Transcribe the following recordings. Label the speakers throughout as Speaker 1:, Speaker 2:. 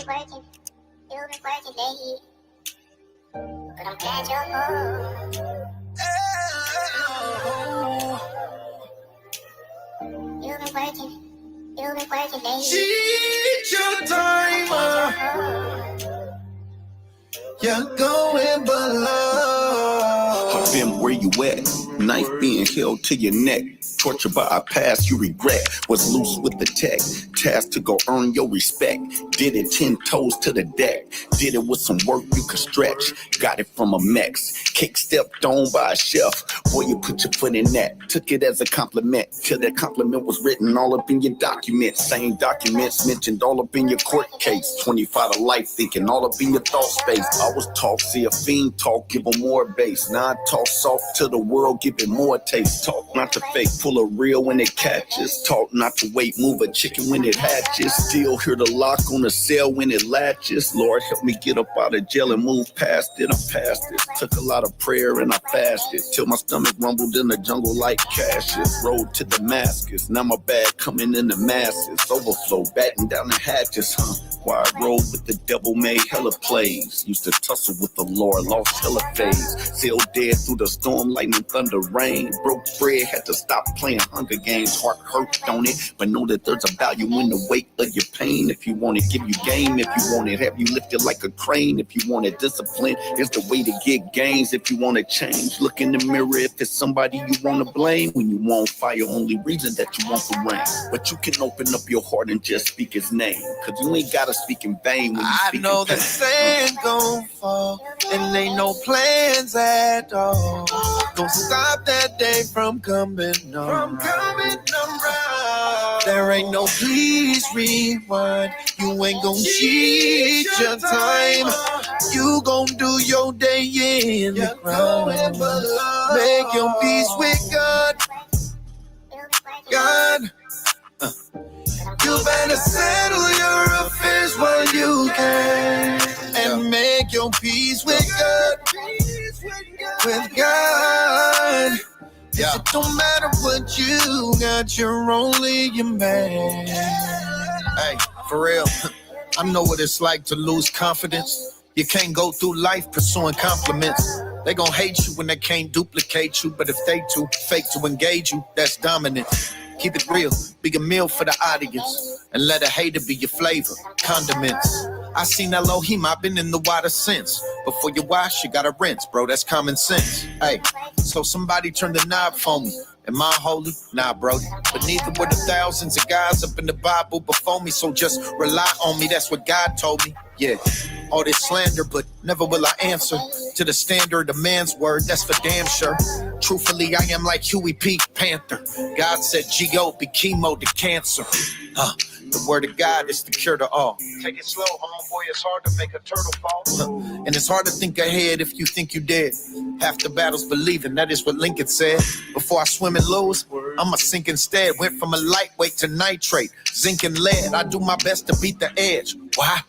Speaker 1: working, you've been working late, but I'm glad you're home. You've been working late.
Speaker 2: Cheat your timer. You're going below.
Speaker 3: I've been where you at, knife being held to your neck. Tortured by a past you regret. Was loose with the tech, tasked to go earn your respect. Did it 10 toes to the deck. Did it with some work you could stretch. Got it from a Mex. Cake stepped on by a chef. Boy, you put your foot in that. Took it as a compliment. Till that compliment was written all up in your documents. Same documents mentioned all up in your court case. 25 to life thinking all up in your thought space. I was taught, see a fiend talk, give them more bass. Now I talk soft to the world, give it more taste. Talk not to fake, full of real when it catches. Talk not to wait, move a chicken when it hatches. Still hear the lock on the cell when it latches. Lord, help me get up out of jail and move past it. I'm past it. Took a lot of prayer and I fasted. Till my stomach rumbled in the jungle like Cassius. Road to Damascus. Now my bag coming in the masses. Overflow, batting down the hatches, Why I rolled with the devil made hella plays. Used to tussle with the Lord, lost hella phase. Sailed dead through the storm, lightning, thunder, rain. Broke bread, had to stop playing Hunger Games. Heart hurt, don't it? But know that there's a value in the weight of your pain. If you want it, give you game. If you want it, have you lifted like a crane. If you want it, discipline is the way to get gains. If you want to change, look in the mirror. If it's somebody you want to blame, when you want fire, only reason that you want the rain. But you can open up your heart and just speak his name. Cause you ain't gotta speak in vain when you
Speaker 2: I
Speaker 3: speak
Speaker 2: know
Speaker 3: in
Speaker 2: the
Speaker 3: pain.
Speaker 2: sand gon' fall, and ain't no plans at all. Gonna stop that day from coming around. There ain't no please rewind. You ain't gon' cheat your time. You gon' do your day in the ground. Make your peace with God. God. You better settle your affairs while you can, and make your peace with God. With God. It don't matter what you got, you're only your man. Hey, for real, I know what it's like to lose confidence. You can't go through life pursuing compliments. They gon' hate you when they can't duplicate you, but if they too fake to engage you, that's dominant. Keep it real, be a meal for the audience, and let a hater be your flavor, condiments. I seen Elohim, I've been in the water since. Before you wash, you gotta rinse, bro, that's common sense. Hey, so somebody turn the knob for me. Am I holy? Nah, bro. But neither were the thousands of guys up in the Bible before me, so just rely on me, that's what God told me. Yeah, all this slander, but never will I answer to the standard of man's word, that's for damn sure. Truthfully, I am like Huey P. Panther. God said G.O. be chemo to cancer. The word of God is the cure to all. Take it slow, homeboy, it's hard to make a turtle fall. And it's hard to think ahead if you think you dead. Half the battle's believing, that is what Lincoln said. Before I swim and lose, I'ma sink instead. Went from a lightweight to nitrate, zinc and lead. I do my best to beat the edge. Why?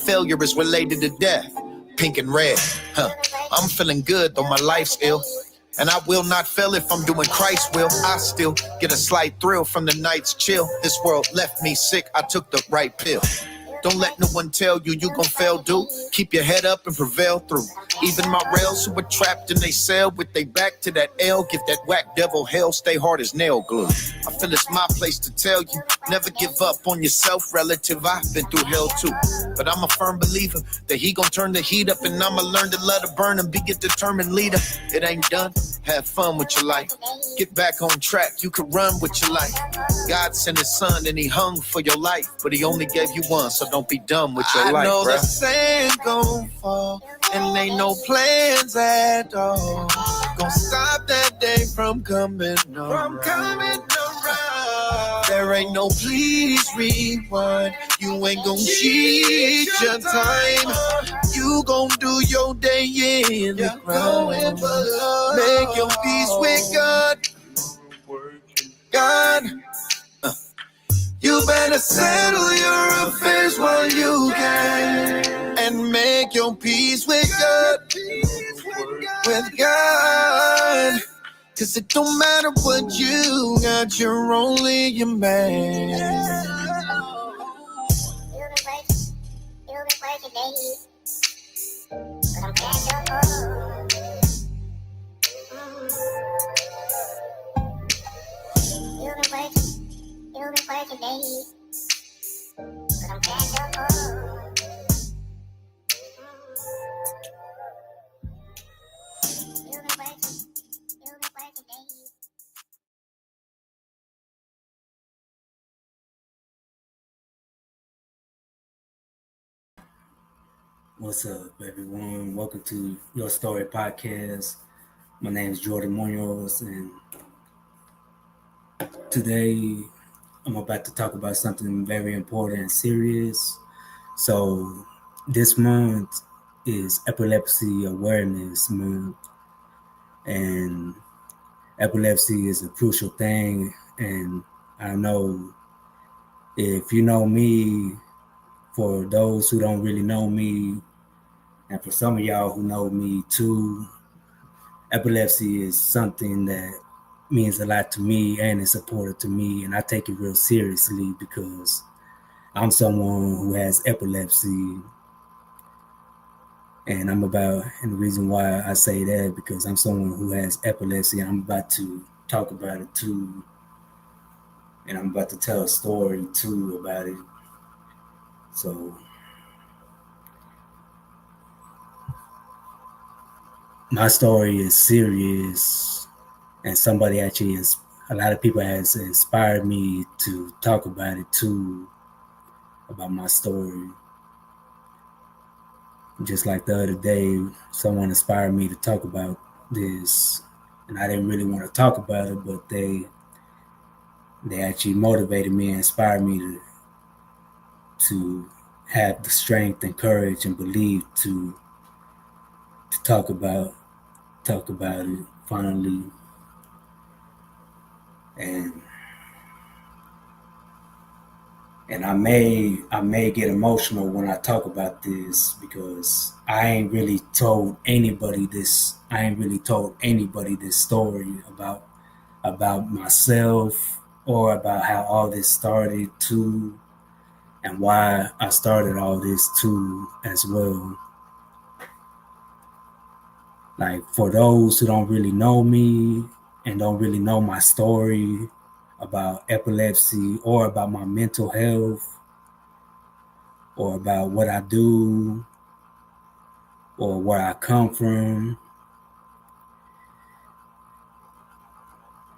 Speaker 2: Failure is related to death. Pink and red. I'm feeling good though my life's ill. And I will not fail if I'm doing Christ's will. I still get a slight thrill from the night's chill. This world left me sick, I took the right pill. Don't let no one tell you you gon' fail, dude. Keep your head up and prevail through. Even my rails who were trapped in they cell with they back to that L. Give that whack devil hell, stay hard as nail glue. I feel it's my place to tell you, never give up on yourself, relative. I've been through hell too. But I'm a firm believer that he gon' turn the heat up, and I'ma learn to let it burn and be a determined leader. It ain't done, have fun with your life. Get back on track, you can run with your life. God sent his son and he hung for your life, but he only gave you one, so don't be dumb with your life, I know the sand gon' fall, and ain't no plans at all. Gonna stop that day from coming around. There ain't no please rewind. You ain't gon' cheat your time. You gon' do your day in the ground. Make your peace with God. God. You better settle your affairs while you can, and make your peace with God. With God. Cause it don't matter what you got, you're only your man.
Speaker 1: You've but I'm glad you're home. You've been working late, but I'm glad you're home. You've been working late.
Speaker 4: What's up, everyone? Welcome to Your Story Podcast. My name is Jordan Munoz, and today I'm about to talk about something very important and serious. So, this month is Epilepsy Awareness Month, and epilepsy is a crucial thing. And I know if you know me, for those who don't really know me, and for some of y'all who know me too, epilepsy is something that means a lot to me and is important to me, and I take it real seriously because I'm someone who has epilepsy, and the reason why I say that because I'm someone who has epilepsy, and I'm about to talk about it too, and I'm about to tell a story too about it. So my story is serious, and a lot of people has inspired me to talk about it too, about my story. Just like the other day, someone inspired me to talk about this, and I didn't really want to talk about it, but they actually motivated me and inspired me to have the strength and courage and belief to talk about it finally. And I may get emotional when I talk about this because I ain't really told anybody this story about myself or about how all this started too, and why I started all this too as well. Like, for those who don't really know me and don't really know my story about epilepsy or about my mental health or about what I do or where I come from,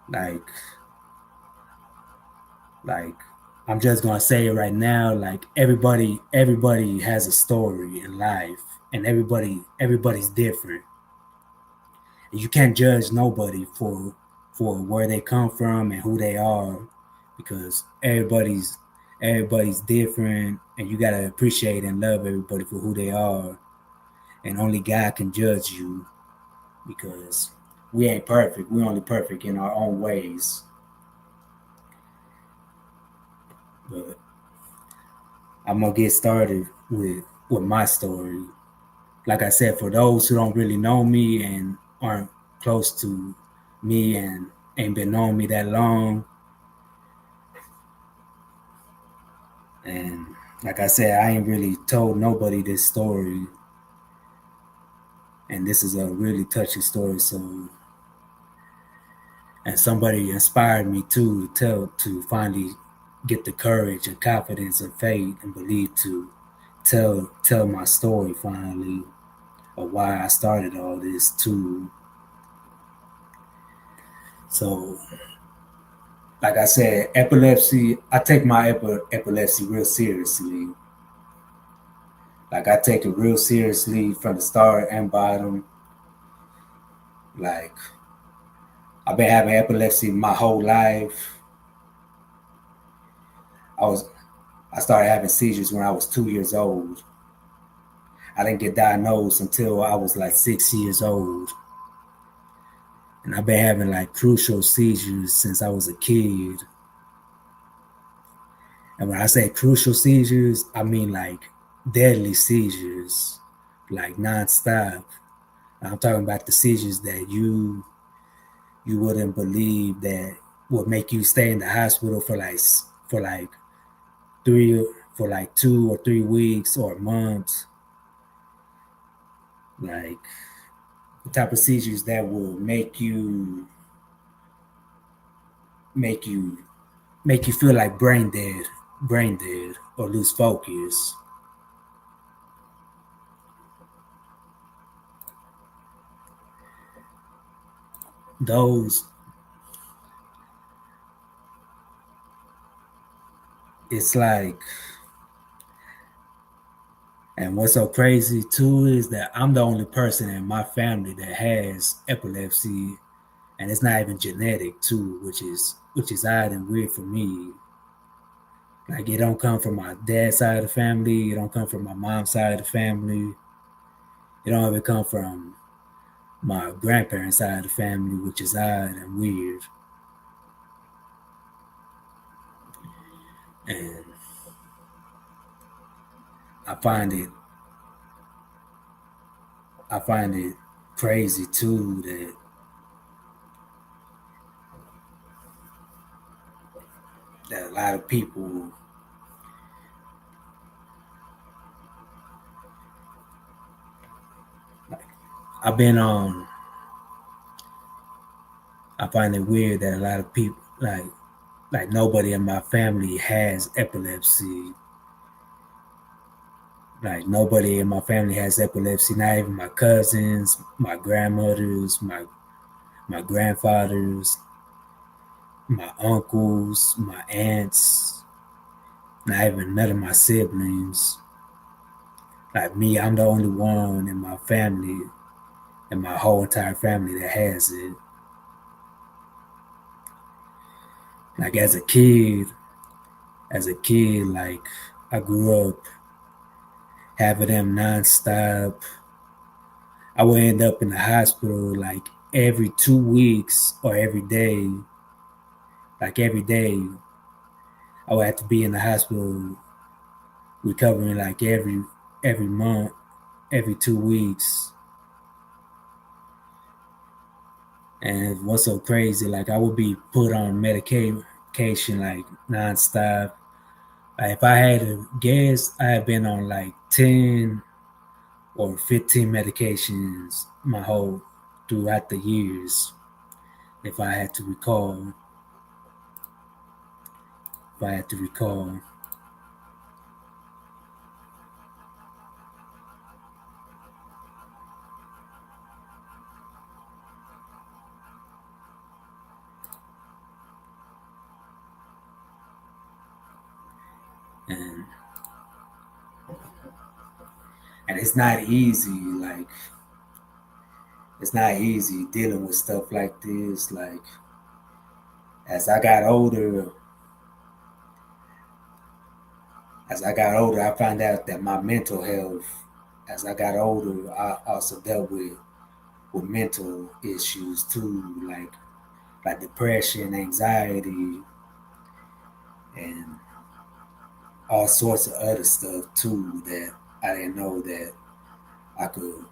Speaker 4: like I'm just gonna say it right now, like everybody has a story in life, and everybody's different. And you can't judge nobody for where they come from and who they are, because everybody's different, and you gotta appreciate and love everybody for who they are. And only God can judge you, because we ain't perfect. We're only perfect in our own ways. But I'm gonna get started with my story. Like I said, for those who don't really know me and aren't close to me and ain't been knowing me that long, and like I said, I ain't really told nobody this story, and this is a really touching story. So, and somebody inspired me too to finally get the courage and confidence and faith and belief to tell my story finally, of why I started all this too. So, like I said, epilepsy, I take my epilepsy real seriously. Like, I take it real seriously from the start and bottom. Like, I've been having epilepsy my whole life. I started having seizures when I was 2 years old. I didn't get diagnosed until I was like 6 years old. And I've been having like crucial seizures since I was a kid. And when I say crucial seizures, I mean like deadly seizures, like nonstop. I'm talking about the seizures that you wouldn't believe that would make you stay in the hospital for like 2 or 3 weeks or months. like the type of seizures that will make you make you feel like brain dead, or lose focus. Those, it's like, and what's so crazy too is that I'm the only person in my family that has epilepsy, and it's not even genetic too, which is odd and weird for me. Like, it don't come from my dad's side of the family, it don't come from my mom's side of the family, it don't even come from my grandparents' side of the family, which is odd and weird. And I find it I find it crazy too that a lot of people, like, I've been on I find it weird that a lot of people, like nobody in my family has epilepsy. Like, nobody in my family has epilepsy, not even my cousins, my grandmothers, my grandfathers, my uncles, my aunts, not even none of my siblings. Like me, I'm the only one in my family, in my whole entire family, that has it. Like, as a kid, like, I grew up having them nonstop. I would end up in the hospital like every 2 weeks, or every day. Like, every day, I would have to be in the hospital recovering, like every month, every 2 weeks. And what's so crazy, like, I would be put on medication like nonstop. Like, if I had to guess, I have been on like 10 or 15 medications my whole throughout the years. If I had to recall, if I had to recall, and and it's not easy. Like, it's not easy dealing with stuff like this. Like, as I got older, I found out that my mental health, as I got older, I also dealt with mental issues too, like depression, anxiety, and all sorts of other stuff too that I didn't know I could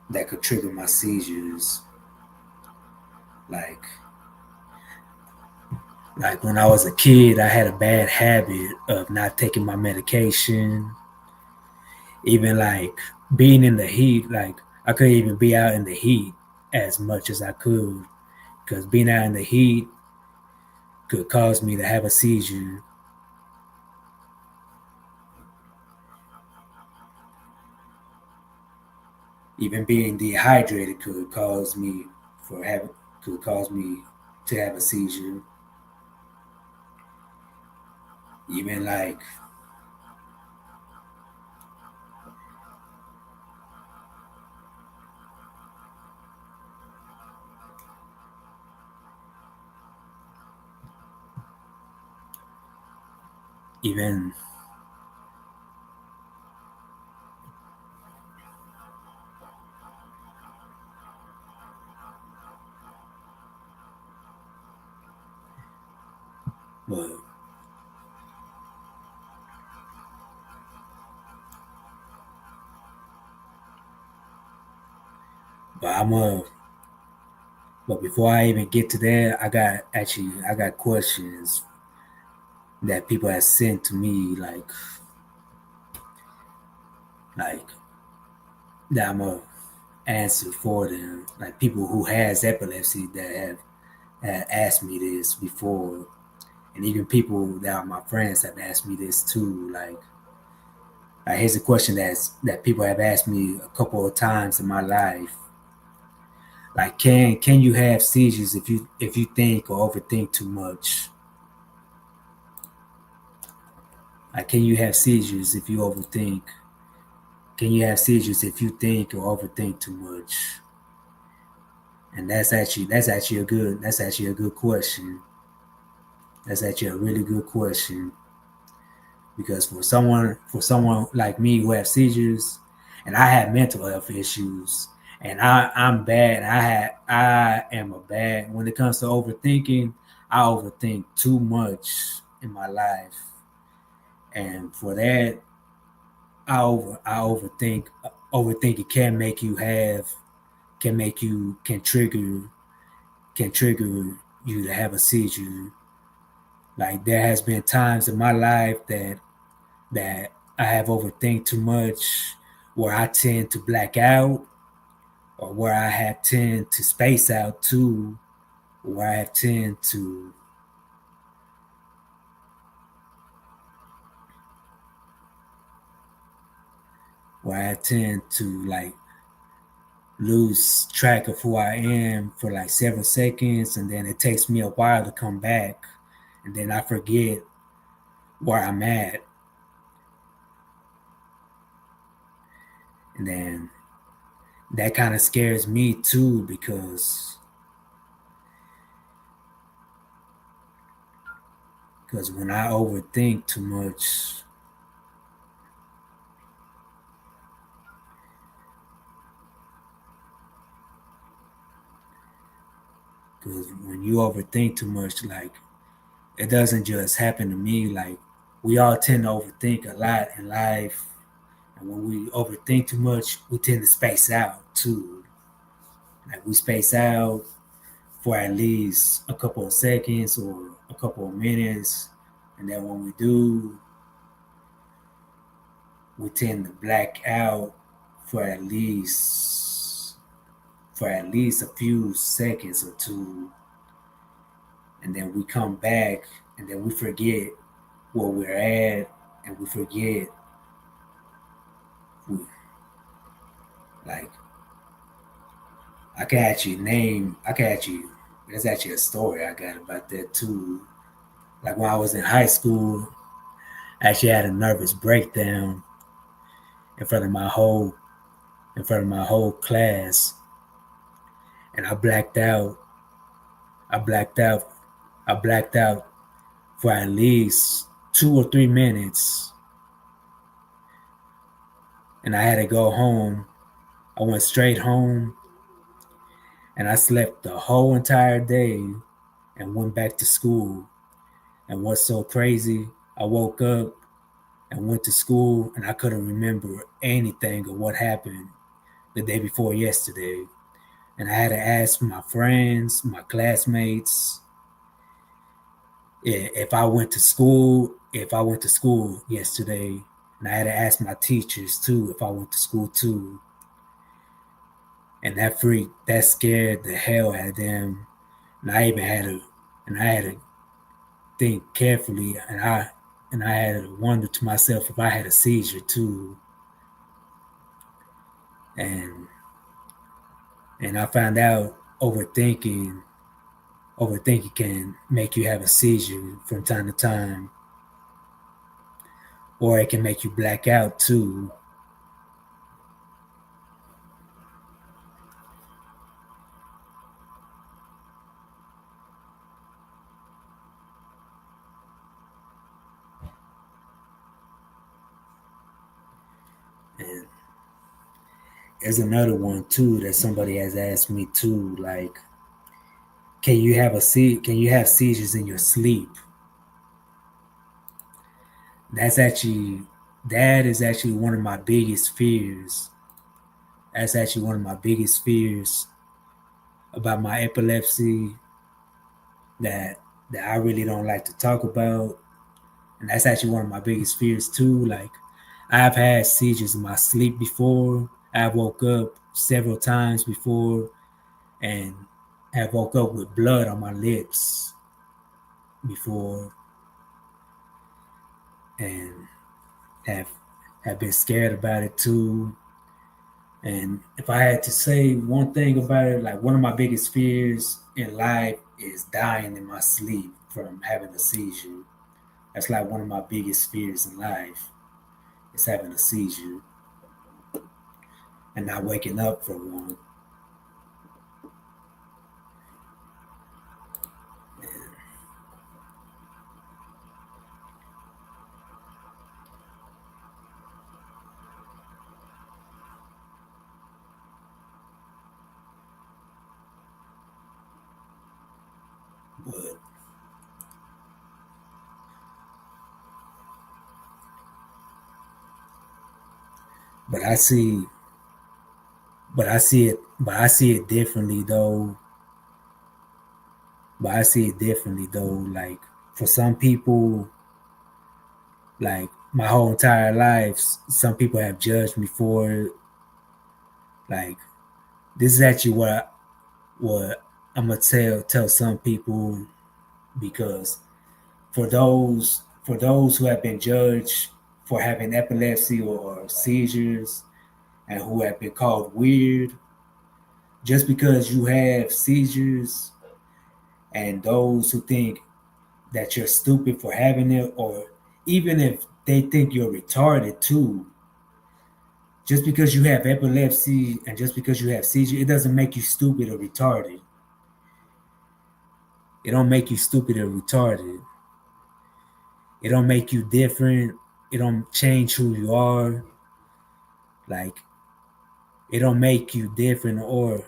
Speaker 4: that could trigger my seizures. Like like when I was a kid, I had a bad habit of not taking my medication. Even like being in the heat, like I couldn't even be out in the heat as much as I could, because being out in the heat could cause me to have a seizure. Even being dehydrated could cause me to have a seizure. Even like even but but I'm a but before I even get to that, I got questions that people have sent to me, like that answer for them. Like people who has epilepsy that have asked me this before, and even people that are my friends have asked me this too. Like here's a question that people have asked me a couple of times in my life. Like, can you have seizures if you think or overthink too much? Like, can you have seizures if you overthink? Can you have seizures if you think or overthink too much? And that's actually a good question. That's actually a really good question because for someone like me who have seizures, and I have mental health issues, and I'm bad. I am a bad when it comes to overthinking. I overthink too much in my life, and for that, I overthink. Overthinking can trigger you to have a seizure. Like there has been times in my life that I have overthink too much, where I tend to black out, or where I have tend to space out too, where I tend to like lose track of who I am for like several seconds, and then it takes me a while to come back, and then I forget where I'm at, and then that kind of scares me too because when I overthink too much, because when you overthink too much, like it doesn't just happen to me. Like we all tend to overthink a lot in life, and when we overthink too much, we tend to space out too. Like we space out for at least a couple of seconds or a couple of minutes, and then when we do, we tend to black out for at least a few seconds or two, and then we come back, and then we forget where we're at, and we forget we, like I can actually there's actually a story I got about that too. Like when I was in high school, I actually had a nervous breakdown in front of my whole class, and I blacked out. I blacked out. I blacked out for at least 2 or 3 minutes, and I had to go home. I went straight home, and I slept the whole entire day and went back to school. And what's so crazy, I woke up and went to school, and I couldn't remember anything of what happened the day before yesterday. And I had to ask my friends, my classmates, if I went to school yesterday. And I had to ask my teachers too if I went to school too. And that scared the hell out of them. And I had to think carefully, and I had to wonder to myself if I had a seizure too. And I found out overthinking can make you have a seizure from time to time, or it can make you black out too. And there's another one too that somebody has asked me too, like, can you have seizures in your sleep? That is actually one of my biggest fears. That's actually one of my biggest fears about my epilepsy that I really don't like to talk about. And that's actually one of my biggest fears too. Like I've had seizures in my sleep before. I woke up several times before and have woke up with blood on my lips before and have have been scared about it too. And if I had to say one thing about it, like one of my biggest fears in life is dying in my sleep from having a seizure. That's like one of my biggest fears in life is having a seizure and not waking up from one. But but I see but I see it differently though. But I see it differently though. Like for some people, like my whole entire life, some people have judged me for it. Like this is actually what I'm gonna tell some people because for those who have been judged for having epilepsy or seizures and who have been called weird, just because you have seizures and those who think that you're stupid for having it, or even if they think you're retarded too, just because you have epilepsy and just because you have seizure, it doesn't make you stupid or retarded. It don't make you stupid or retarded. It don't make you different. It don't change who you are. Like it don't make you different or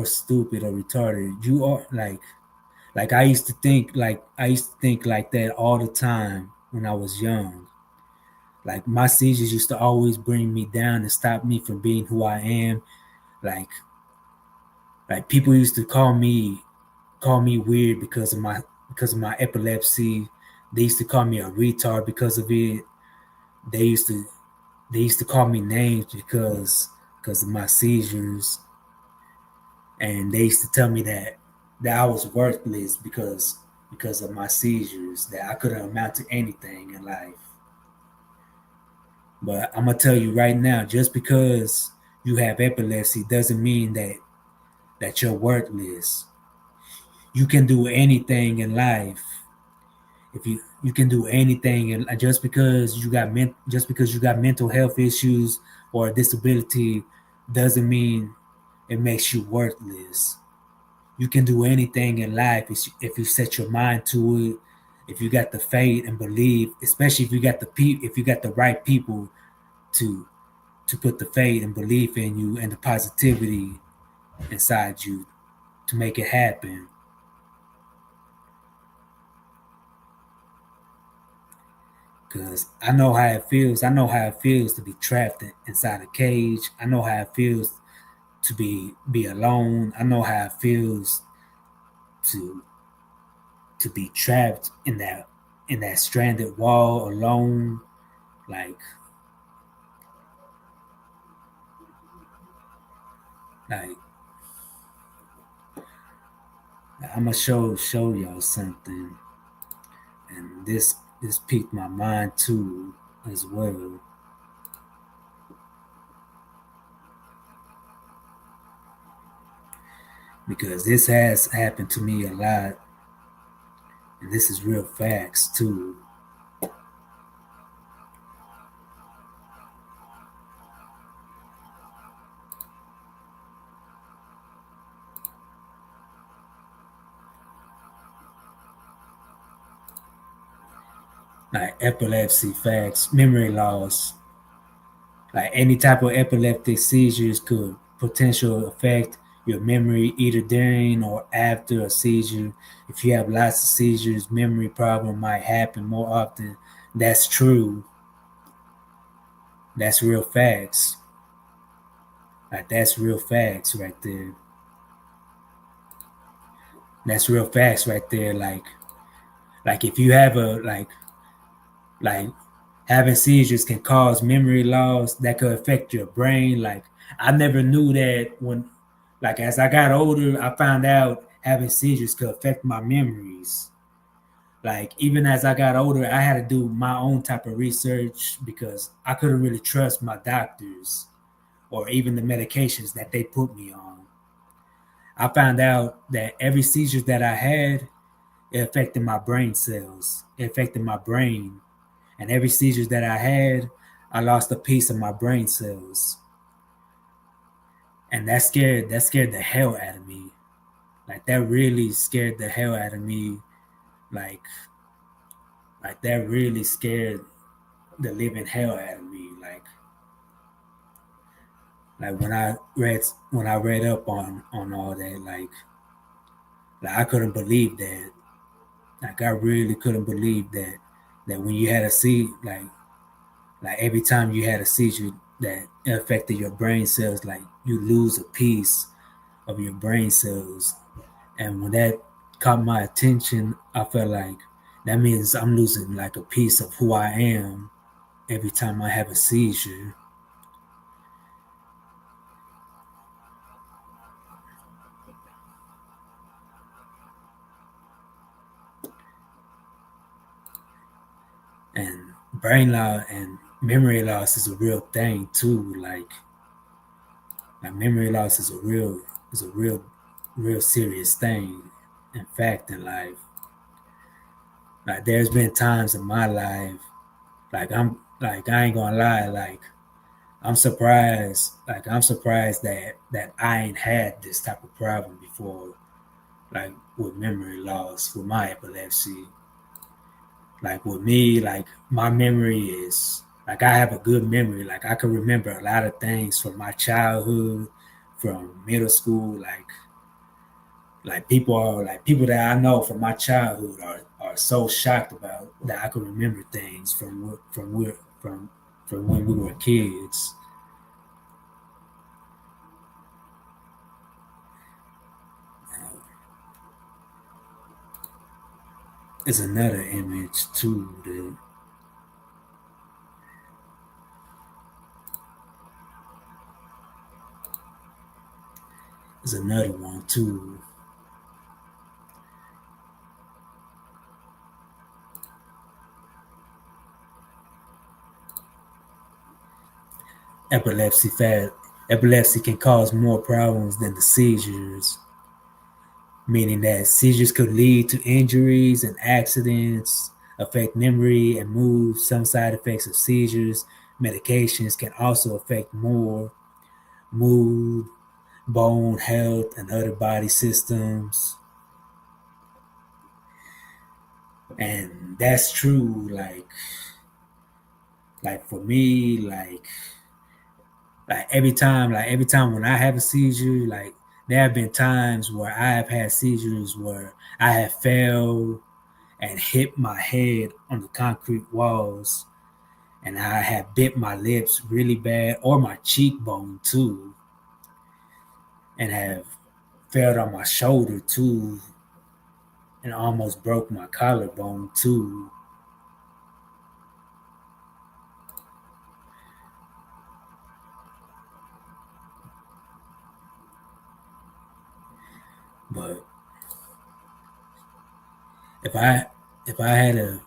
Speaker 4: stupid or retarded. You are like I used to think like that all the time when I was young. Like my seizures used to always bring me down and stop me from being who I am. Like like people used to call me weird because of my epilepsy. They used to call me a retard because of it. They used to they used to call me names because of my seizures, and they used to tell me that I was worthless because of my seizures, that I couldn't amount to anything in life. But I'm gonna tell you right now, just because you have epilepsy doesn't mean that you're worthless. You can do anything in life. If you can do anything, and just because you got mental health issues or a disability doesn't mean it makes you worthless. You can do anything in life if you set your mind to it. If you got the faith and believe, especially if you got the right people to put the faith and belief in you and the positivity inside you to make it happen. Cause I know how it feels. I know how it feels to be trapped inside a cage. I know how it feels to be alone. I know how it feels to be trapped in that stranded wall alone. Like like I'm gonna show y'all something, and this piqued my mind too as well. Because this has happened to me a lot, and this is real facts too. Like epilepsy facts, memory loss, like any type of epileptic seizures could potentially affect your memory either during or after a seizure. If you have lots of seizures, memory problem might happen more often. That's true. That's real facts. Like that's real facts right there. That's real facts right there. Like if you have a like having seizures can cause memory loss that could affect your brain. Like I never knew that when, like as I got older, I found out having seizures could affect my memories. Like even as I got older, I had to do my own type of research because I couldn't really trust my doctors or even the medications that they put me on. I found out that every seizure that I had, it affected my brain cells. It affected my brain. And every seizure that I had, I lost a piece of my brain cells. And that scared the hell out of me. Like that really scared the hell out of me. Like like that really scared the living hell out of me. Like when I read up on all that, like I couldn't believe that. Like I really couldn't believe that when you had a seizure, like every time you had a seizure that affected your brain cells, like you lose a piece of your brain cells. And when that caught my attention, I felt like that means I'm losing like a piece of who I am every time I have a seizure. And brain loss and memory loss is a real thing too. Like memory loss is a real serious thing. In fact, in life, like there's been times in my life, I ain't gonna lie, I'm surprised that I ain't had this type of problem before, like with memory loss, with my epilepsy. Like with me, like my memory is like I have a good memory. Like I can remember a lot of things from my childhood, from middle school. Like people that I know from my childhood are so shocked about that I can remember things from when we were kids. It's another image too. There's another one too. Epilepsy fat Epilepsy can cause more problems than the seizures, meaning that seizures could lead to injuries and accidents, affect memory and mood. Some side effects of seizures, medications can also affect more mood, bone health, and other body systems. And that's true. Like for me, like every time when I have a seizure, like there have been times where I have had seizures where I have fell and hit my head on the concrete walls, and I have bit my lips really bad or my cheekbone too, and have fell on my shoulder too, and almost broke my collarbone too. But if I if I had a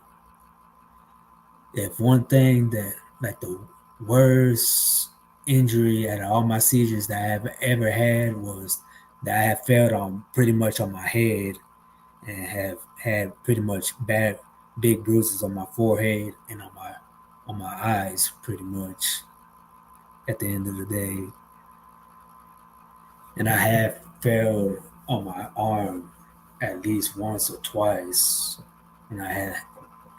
Speaker 4: if one thing that like the worst injury out of all my seizures that I have ever had was that I have fell on pretty much on my head and have had pretty much bad big bruises on my forehead and on my eyes pretty much at the end of the day. And I have fell on my arm at least once or twice when I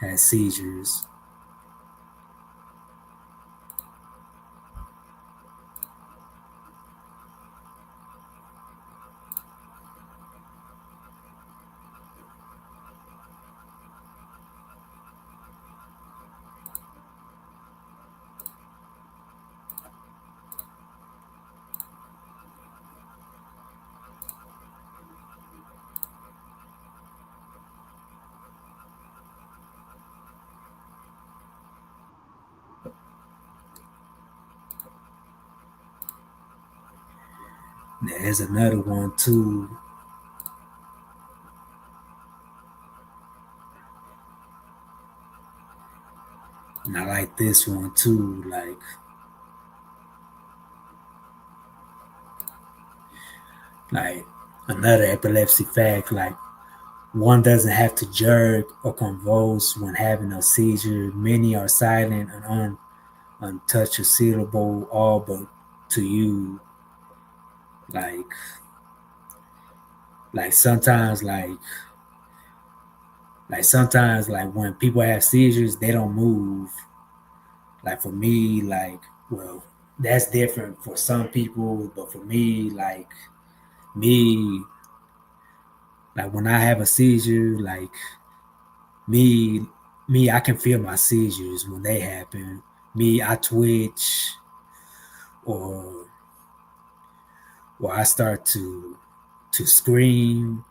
Speaker 4: had seizures. There's another one too. And I like this one too. Like another epilepsy fact, like one doesn't have to jerk or convulse when having a seizure. Many are silent and untouched or sealable, all but to you. Like like sometimes sometimes when people have seizures, they don't move. Like for me, well, that's different for some people, but for me, me, like when I have a seizure, me, I can feel my seizures when they happen. Me, I twitch, or I start to scream,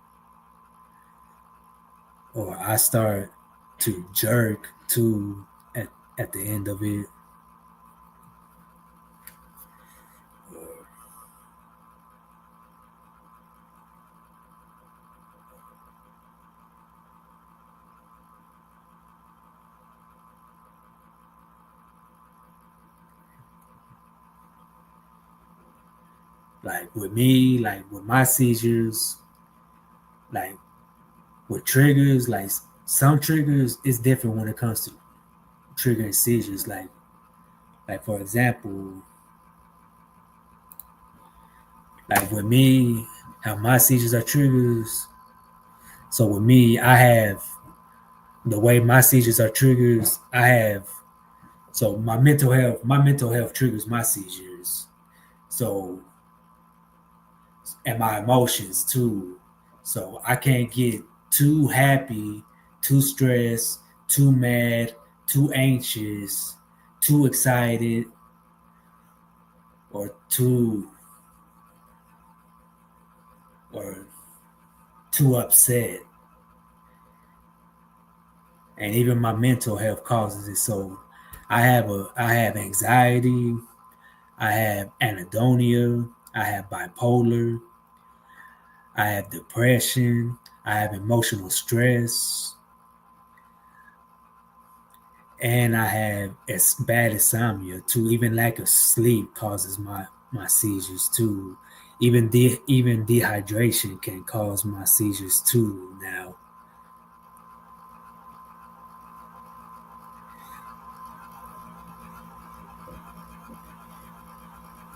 Speaker 4: or I start to jerk too at the end of it. Like with me, like with my seizures, like with triggers, like some triggers is different when it comes to triggering seizures. Like for example, like with me, how my seizures are triggers. So with me, I have the way my seizures are triggers. I have so my mental health triggers my seizures. So and my emotions too. So I can't get too happy, too stressed, too mad, too anxious, too excited, or or too upset. And even my mental health causes it. So I have anxiety, I have anhedonia, I have bipolar, I have depression, I have emotional stress, and I have as bad insomnia too. Even lack of sleep causes my seizures too. Even dehydration can cause my seizures too. Now,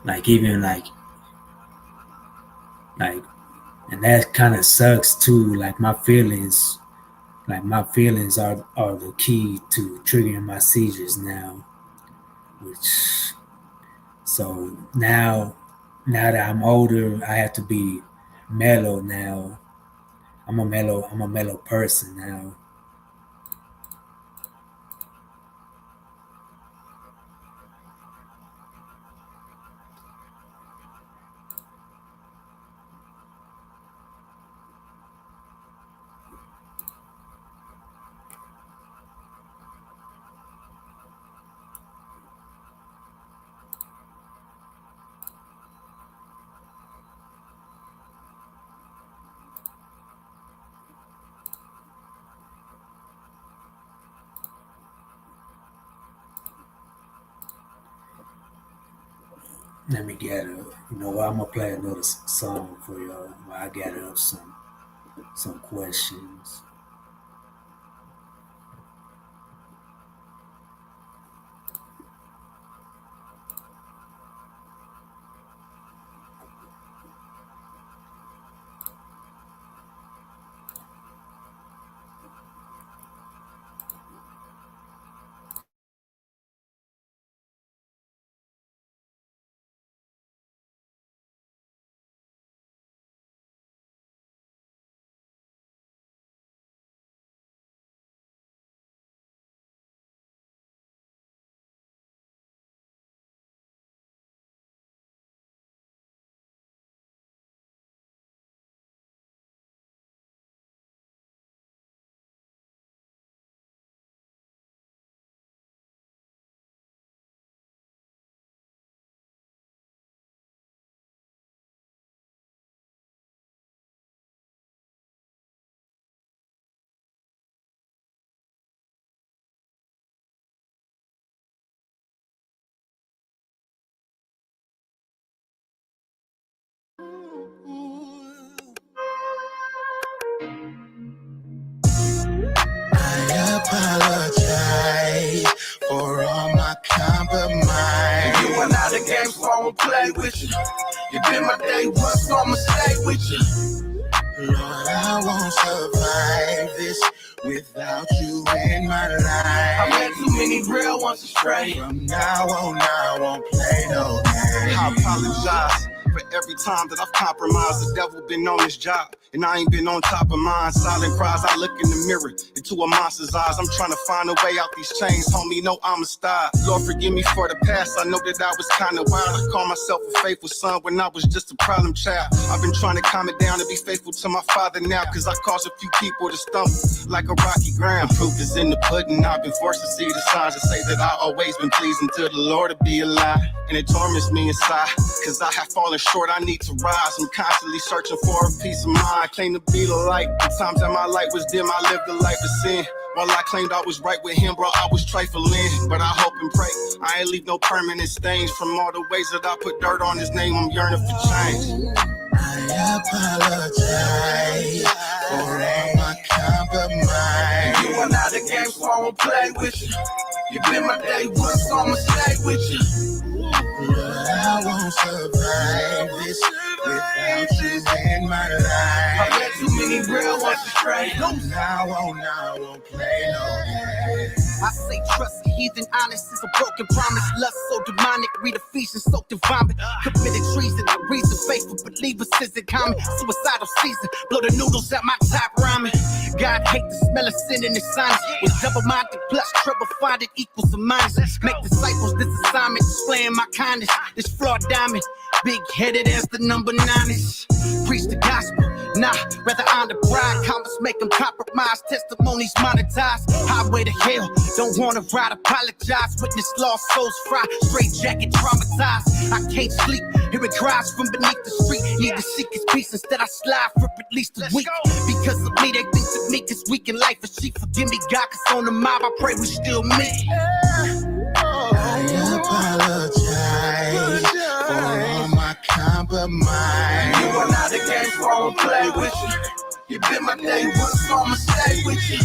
Speaker 4: like even like, and that kind of sucks too. Like my feelings are the key to triggering my seizures now. Which so now that I'm older, I have to be mellow now. I'm a mellow person now. Let me gather. You know what? I'm gonna play another song for y'all while I gather up some questions.
Speaker 2: I apologize for all my compromise.
Speaker 3: You went out of game, so I won't play with you. You been my day one, so I'ma stay with you.
Speaker 2: Lord, I won't survive this without you in my life.
Speaker 3: I've had too many real ones astray.
Speaker 2: From now on, I won't play no games.
Speaker 5: I apologize for every time that I've compromised. The devil been on his job, and I ain't been on top of mine. Silent cries, I look in the mirror into a monster's eyes. I'm trying to find a way out these chains, homie, no, I'm a star. Lord, forgive me for the past. I know that I was kind of wild. I call myself a faithful son when I was just a problem child. I've been trying to calm it down and be faithful to my father now, cause I caused a few people to stumble like a rocky ground. Proof is in the pudding. I've been forced to see the signs that say that I always been pleasing to the Lord to be a lie. And it torments me inside, cause I have fallen short, I need to rise. I'm constantly searching for a peace of mind. I claim to be the light. The times that my light was dim, I lived a life of sin. While I claimed I was right with him, bro, I was trifling. But I hope and pray I ain't leave no permanent stains from all the ways that I put dirt on his name. I'm yearning for change.
Speaker 2: I apologize for all my compromise.
Speaker 3: You went out of game, so I won't play with you. You been my day one, so I'ma stay with you.
Speaker 2: Lord, I won't survive this without you in my life.
Speaker 3: I've had too many real ones astray.
Speaker 2: From now on, I won't play no games.
Speaker 6: I say trust a heathen, honest is a broken promise. Lust so demonic, read Ephesians soaked in vomit. Committed treason, the reason faithful believers isn't common. Suicidal season, blow the noodles out my top ramen. God hate the smell of sin in his signs. With double-minded plus triple-minded equals a minus. Make disciples this assignment, displaying my kindness. This flawed diamond, big-headed as the number 9 is. Preach the gospel, nah, rather honor bride. Commas make them compromise, testimonies monetized. Highway to hell, don't wanna ride, apologize. Witness lost souls fry, straight jacket traumatized. I can't sleep, hearing cries from beneath the street. Need to seek his peace, instead I slide for at least a week. Because of me, they think that me is weak in life. And she forgive me, God, cause on the mob I pray we still meet.
Speaker 2: I apologize for all my compromise.
Speaker 3: You went out of game, so I won't play with you. You been my day one, so I'ma stay with you.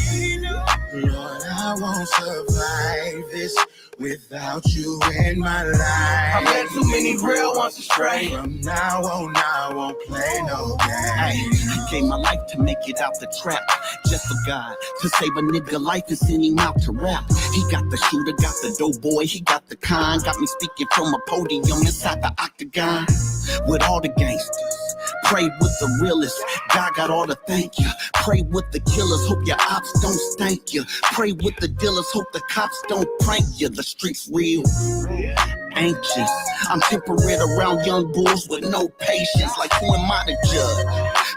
Speaker 2: Lord, I won't survive this without you in my
Speaker 3: I've
Speaker 2: life.
Speaker 3: had too many real ones astray.
Speaker 2: From now on, I won't play no
Speaker 6: Hey,
Speaker 2: games.
Speaker 6: I gave my life to make it out the trap. Just for God, to save a nigga life and send him out to rap. He got the shooter, got the dope boy, he got the con. Got me speaking from a podium inside the octagon. With all the gangsters, prayed with the realest. God got all the thank you. Pray with the killers, hope your ops don't stank you. Pray with the dealers, hope the cops don't prank you. The streets real. Anxious, I'm temperate around young bulls with no patience. Like who am I to judge?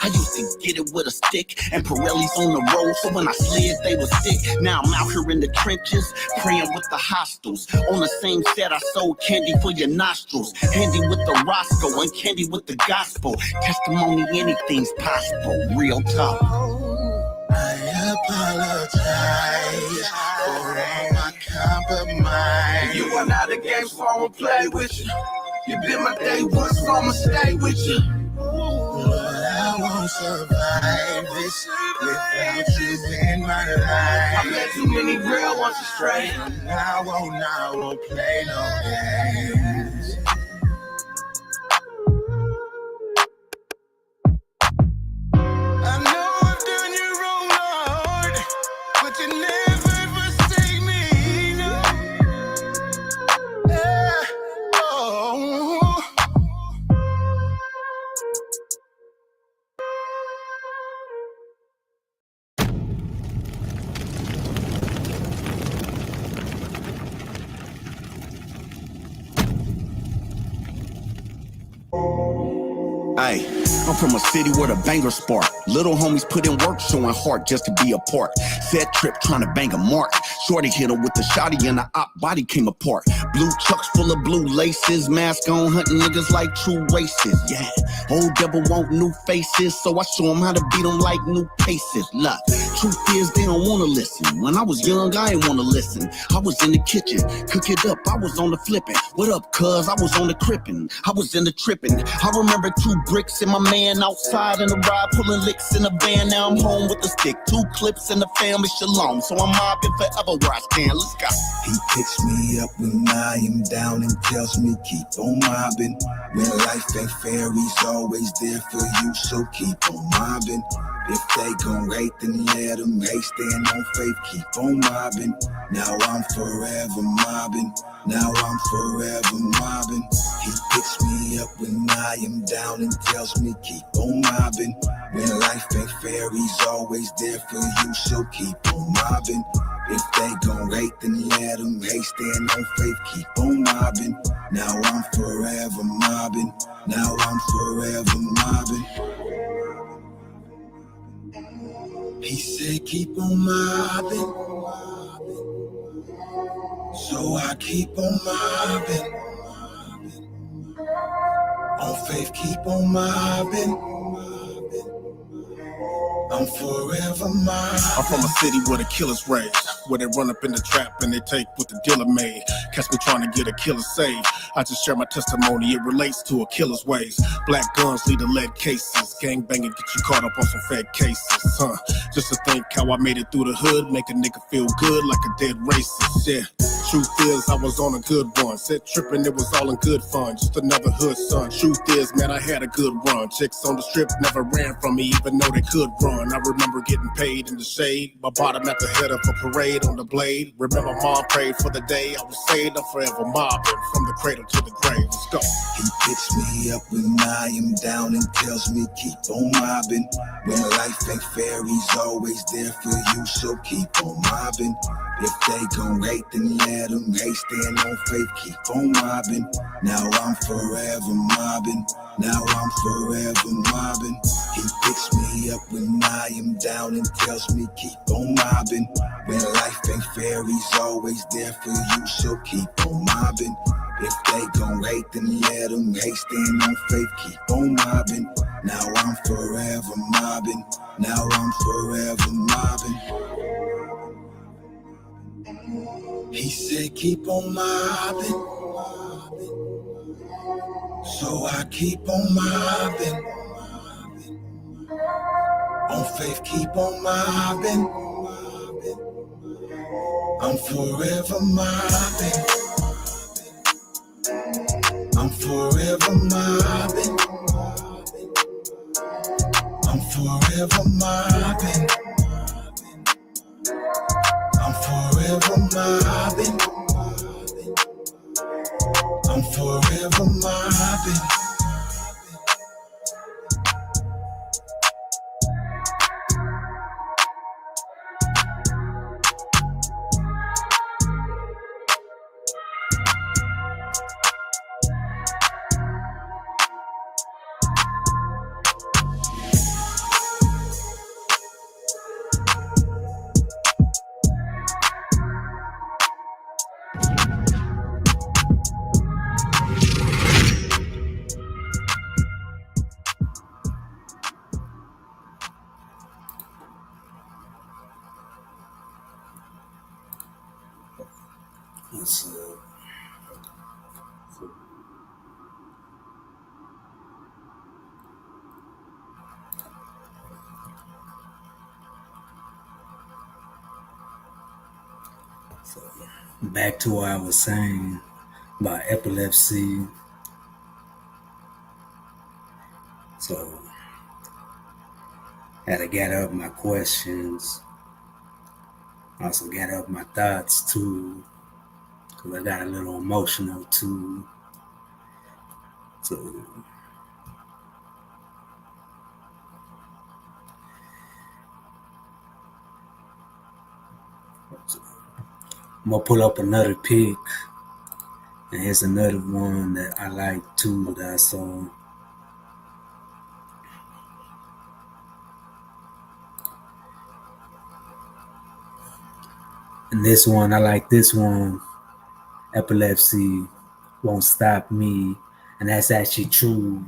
Speaker 6: I used to get it with a stick and Pirellis on the road, so when I slid they was thick. Now I'm out here in the trenches, praying with the hostiles. On the same set I sold candy for your nostrils. Handy with the Roscoe and candy with the gospel. Testimony, anything's possible. Real talk.
Speaker 2: I apologize for all my compromise.
Speaker 3: You went out of game, so I won't play with you. You been my day one, so I'ma stay with you.
Speaker 2: Lord, I won't survive this without you in my
Speaker 3: I've
Speaker 2: life.
Speaker 3: had too many real ones astray.
Speaker 2: From now on, I won't play no games. I know I've done you wrong, Lord, but you never forsake me, no. Oh.
Speaker 6: I'm from a city where the bangers spark. Little homies put in work, showing heart just to be a part. Set trip trying to bang a mark. Shorty hit her with the shotty and the op body came apart. Blue chucks full of blue laces. Mask on, hunting niggas like true racists. Yeah, old devil want new faces, so I show them how to beat them like new paces. Look, truth is they don't wanna listen. When I was young, I ain't wanna listen. I was in the kitchen, cook it up, I was on the flipping. What up, cuz? I was on the crippin', I was in the trippin'. I remember 2 bricks and my man outside in the ride, pulling licks in the van. Now I'm home with the stick, 2 clips and the family shalom. So I'm mobbing forever where I stand. Let's go.
Speaker 2: He picks me up when I am down and tells me keep on mobbing. When life ain't fair, he's always there for you, so keep on mobbing. If they gon' hate, then let them hate. Stand on faith, keep on mobbing. Now I'm forever mobbing. Now I'm forever mobbing. He picks me up when I am down and tells me keep on mobbing. When life ain't fair, he's always there for you, so keep on mobbing. If they gon' hate, then let them hate. Stand on faith, keep on mobbing. Now I'm forever mobbing. Now I'm forever mobbing. He said keep on mobbing, so I keep on mobbing. On faith, keep on mobbing. I'm forever mobbing.
Speaker 5: I'm from a city where the killers rage, where they run up in the trap and they take what the dealer made. Catch me trying to get a killer saved. I just share my testimony, it relates to a killer's ways. Black guns lead to lead cases. Gang banging get you caught up on some fake cases, huh? Just to think how I made it through the hood, make a nigga feel good like a dead racist, yeah. Truth is, I was on a good one. Said tripping, it was all in good fun. Just another hood son. Truth is, man, I had a good run. Chicks on the strip never ran from me, even though they could run. I remember getting paid in the shade. My bottom at the head of a parade on the blade. Remember mom prayed for the day I was saved. I'm forever mobbing from the cradle to the grave. Let's go.
Speaker 2: He picks me up when I am down and tells me keep on mobbing. When life ain't fair, he's always there for you, so keep on mobbing. If they gon' hate, then let them hate. Stand on faith, keep on mobbing. Now I'm forever mobbing. Now I'm forever mobbing. He picks me up when I am down and tells me keep on mobbing. When life ain't fair, he's always there for you, so keep on mobbing. If they gon' hate, then let them hate. Stand on faith, keep on mobbing. Now I'm forever mobbing. Now I'm forever mobbing. He said keep on mobbing, so I keep on mobbing. On faith, keep on mobbing. I'm forever mobbing. I'm forever mobbing. I'm forever mobbing. I'm forever mobbing. I'm forever mobbing.
Speaker 4: Back to what I was saying about epilepsy. So I had to gather up my questions. Also gather up my thoughts too, because I got a little emotional too. So I'm gonna pull up another pic, and here's another one that I like too that I saw. And this one, I like this one. Epilepsy won't stop me. And that's actually true.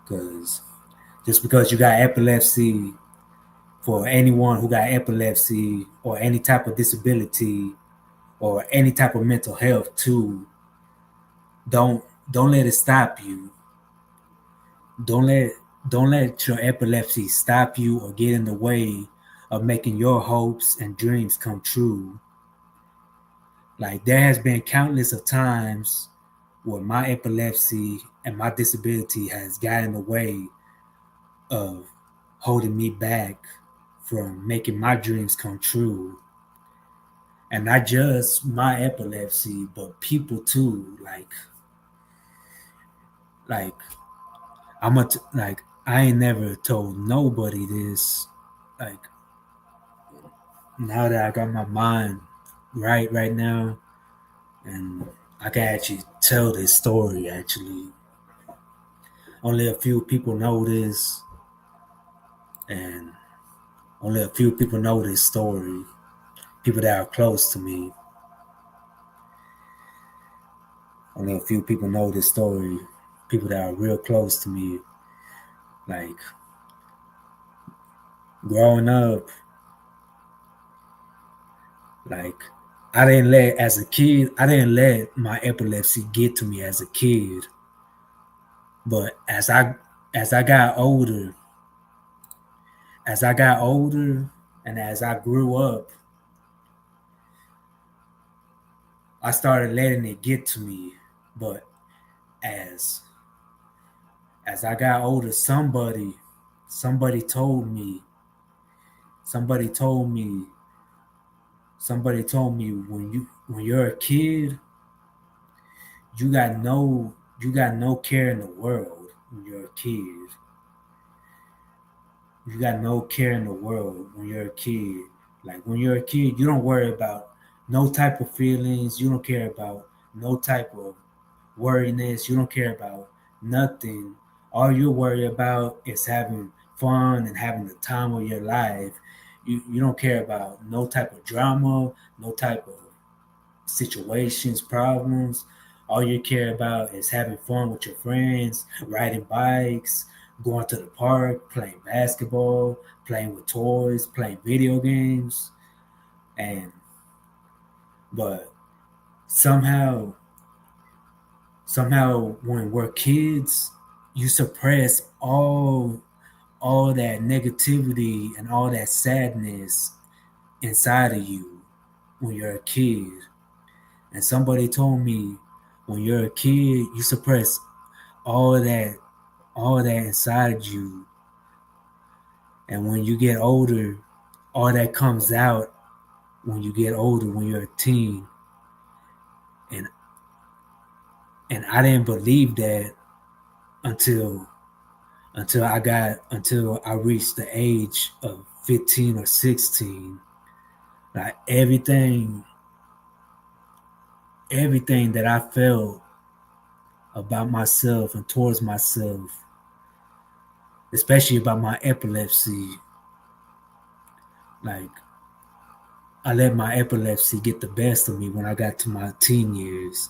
Speaker 4: Because just because you got epilepsy, for anyone who got epilepsy or any type of disability or any type of mental health too, don't let it stop you. Don't let don't let your epilepsy stop you or get in the way of making your hopes and dreams come true. Like there has been countless of times where my epilepsy and my disability has got in the way of holding me back from making my dreams come true. And not just my epilepsy, but people too. Like like I ain't never told nobody this. Like now that I got my mind right now, and I can actually tell this story. Actually, only a few people know this, and only a few people know this story. People that are close to me. Only a few people know this story. People that are real close to me. Like growing up, like I didn't let my epilepsy get to me as a kid. But as I got older, as I got older and as I grew up, I started letting it get to me. But as as I got older, somebody told me, somebody told me, somebody told me when you're a kid, you got no care in the world when you're a kid. You got no care in the world when you're a kid. Like when you're a kid, you don't worry about no type of feelings. You don't care about no type of worriness. You don't care about nothing. All you worry about is having fun and having the time of your life. You don't care about no type of drama, no type of situations, problems. All you care about is having fun with your friends, riding bikes, going to the park, playing basketball, playing with toys, playing video games. And but somehow somehow when we're kids, you suppress all that negativity and all that sadness inside of you when you're a kid. And somebody told me when you're a kid, you suppress all that all that inside you. And when you get older, all that comes out when you get older, when you're a teen. And and I didn't believe that until until I reached the age of 15 or 16. Like everything that I felt about myself and towards myself, especially about my epilepsy, like I let my epilepsy get the best of me when I got to my teen years.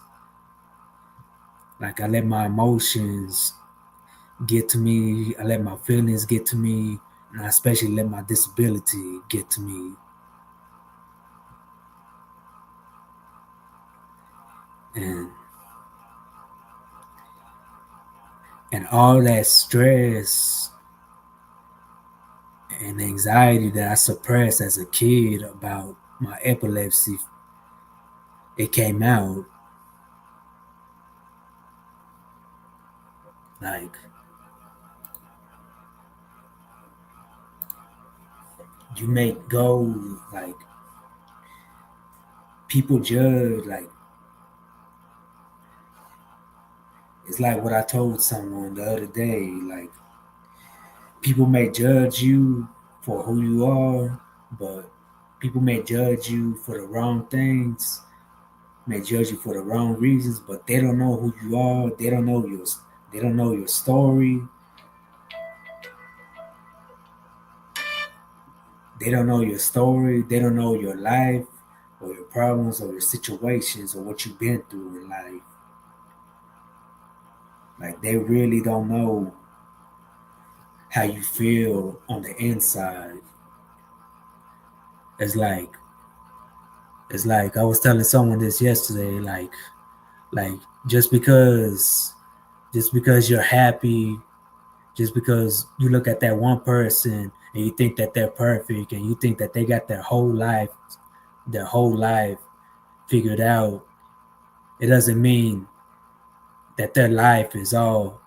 Speaker 4: Like I let my emotions get to me, I let my feelings get to me, and I especially let my disability get to me. And and all that stress and anxiety that I suppressed as a kid about my epilepsy, it came out. Like you make goals, like people judge, like it's like what I told someone the other day, like people may judge you for who you are, but people may judge you for the wrong things, may judge you for the wrong reasons, but they don't know who you are. They don't know your story. They don't know your story. They don't know your life. problems or your situations or what you've been through in life. Like they really don't know how you feel on the inside. It's like I was telling someone this yesterday, like just because you're happy, just because you look at that one person and you think that they're perfect and you think that they got their whole life figured out, it doesn't mean that their life is all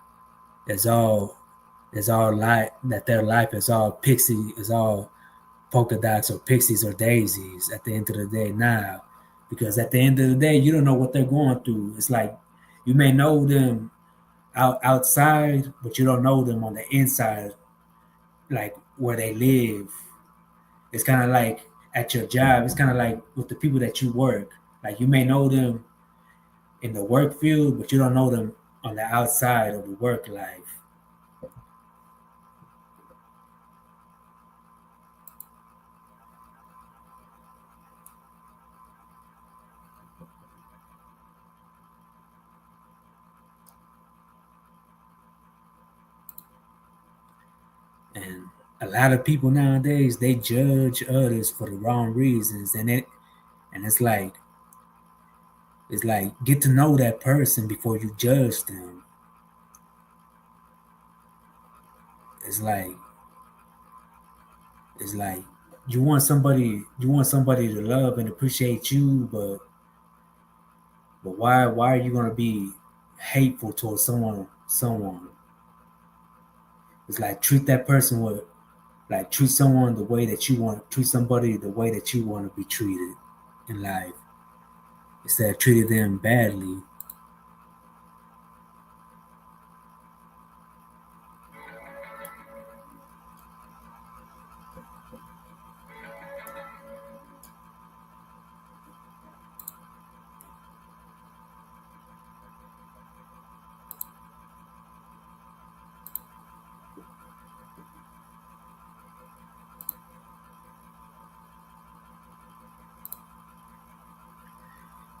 Speaker 4: that their life is all polka dots or pixies or daisies at the end of the day now. Because at the end of the day, you don't know what they're going through. It's like you may know them outside, but you don't know them on the inside, like where they live. It's kind of like at your job. It's kind of like with the people that you work. Like you may know them in the work field, but you don't know them on the outside of the work life. And a lot of people nowadays, they judge others for the wrong reasons, and it's like get to know that person before you judge them. It's like it's like you want somebody to love and appreciate you, but why are you gonna be hateful towards someone? It's like treat someone the way that you want treat somebody the way that you want to be treated in life instead of treating them badly.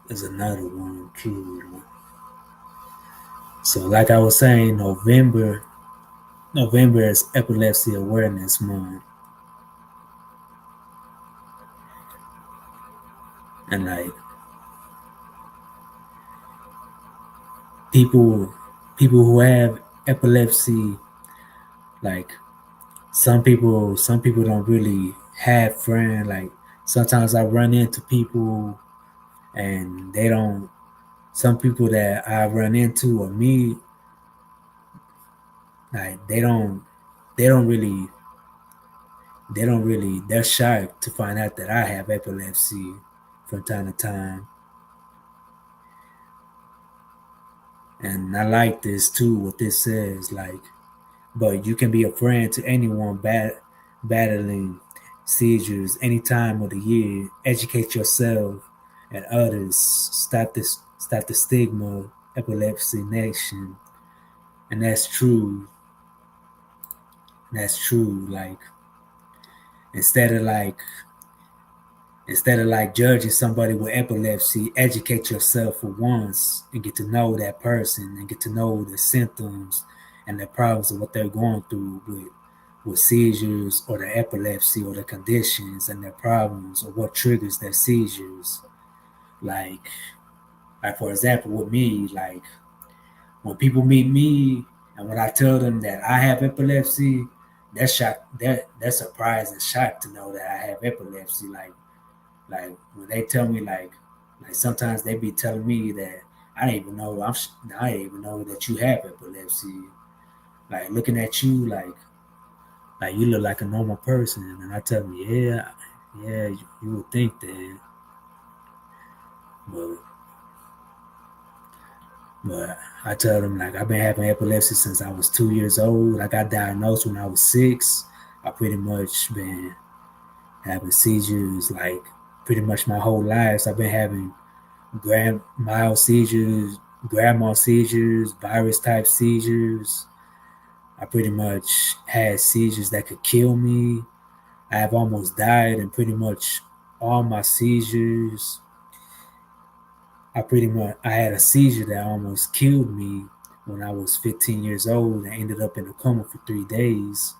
Speaker 4: There's another one too. So like I was saying, November is Epilepsy Awareness Month. And like people who have epilepsy, like some people don't really have friends. Like sometimes I run into people and they don't some people that I run into or meet, like they don't really they're shocked to find out that I have epilepsy from time to time. And I like this too, what this says, like, but you can be a friend to anyone battling seizures any time of the year. Educate yourself and others. Stop the stigma, epilepsy nation. And that's true. That's true. Like instead of like judging somebody with epilepsy, educate yourself for once and get to know that person and get to know the symptoms and the problems of what they're going through with seizures or the epilepsy or the conditions and their problems or what triggers their seizures. Like, like for example, with me, like when people meet me and when I tell them that I have epilepsy, they're shocked. They're surprised and shocked to know that I have epilepsy. Like when they tell me like sometimes they be telling me that I didn't even know I didn't even know that you have epilepsy. Like looking at you like you look like a normal person, and I tell them yeah you would think that, but but I tell them like I've been having epilepsy since I was 2 years old. I got diagnosed when I was 6. I pretty much been having seizures like pretty much my whole life. So I've been having mild seizures, grandma seizures, virus type seizures. I pretty much had seizures that could kill me. I have almost died in pretty much all my seizures. I had a seizure that almost killed me when I was 15 years old and ended up in a coma for 3 days.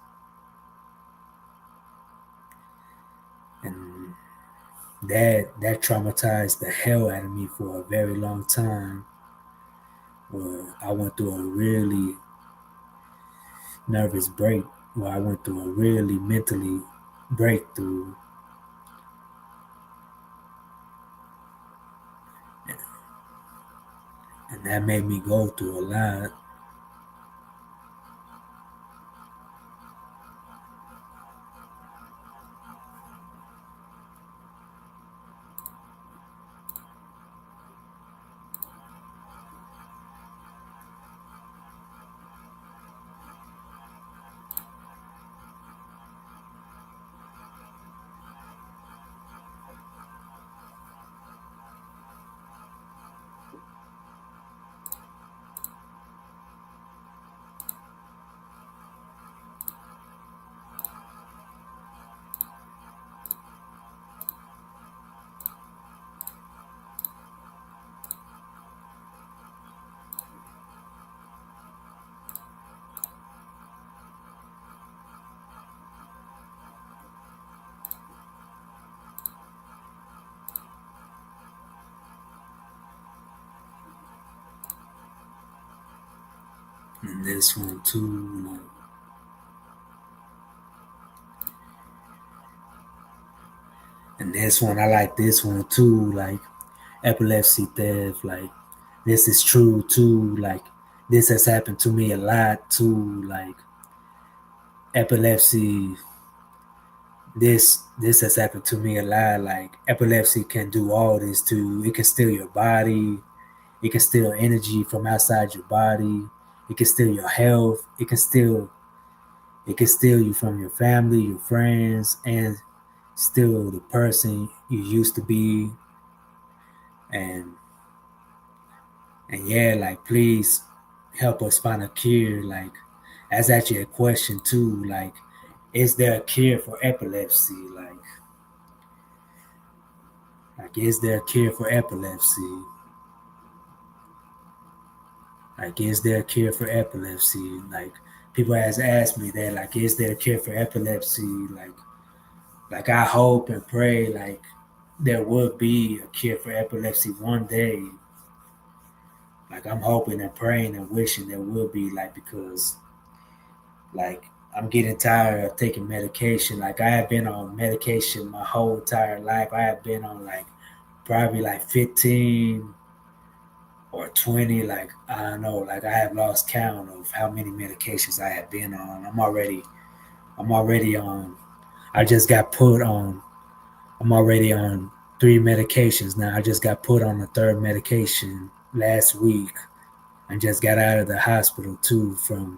Speaker 4: And that traumatized the hell out of me for a very long time. Where I went through a really nervous break, where I went through a really mentally breakthrough. And that made me go through a lot. And this one too, and this one, I like this one too, like epilepsy theft, like this is true too, like this has happened to me a lot too, like epilepsy, this has happened to me a lot, like epilepsy can do all this too. It can steal your body, it can steal energy from outside your body, it can steal your health, it can steal you from your family, your friends, and still the person you used to be. And and yeah, like please help us find a cure. Like that's actually a question too. Like, is there a cure for epilepsy? Like is there a cure for epilepsy? Like, is there a cure for epilepsy? Like people has asked me that, like, is there a cure for epilepsy? Like I hope and pray like there would be a cure for epilepsy one day. Like I'm hoping and praying and wishing there will be, like, because like I'm getting tired of taking medication. Like I have been on medication my whole entire life. I have been on like probably like 15 or 20, like I don't know, like I have lost count of how many medications I have been on. I'm already on I just got put on I'm already on 3 medications now. I just got put on the third medication last week and just got out of the hospital too from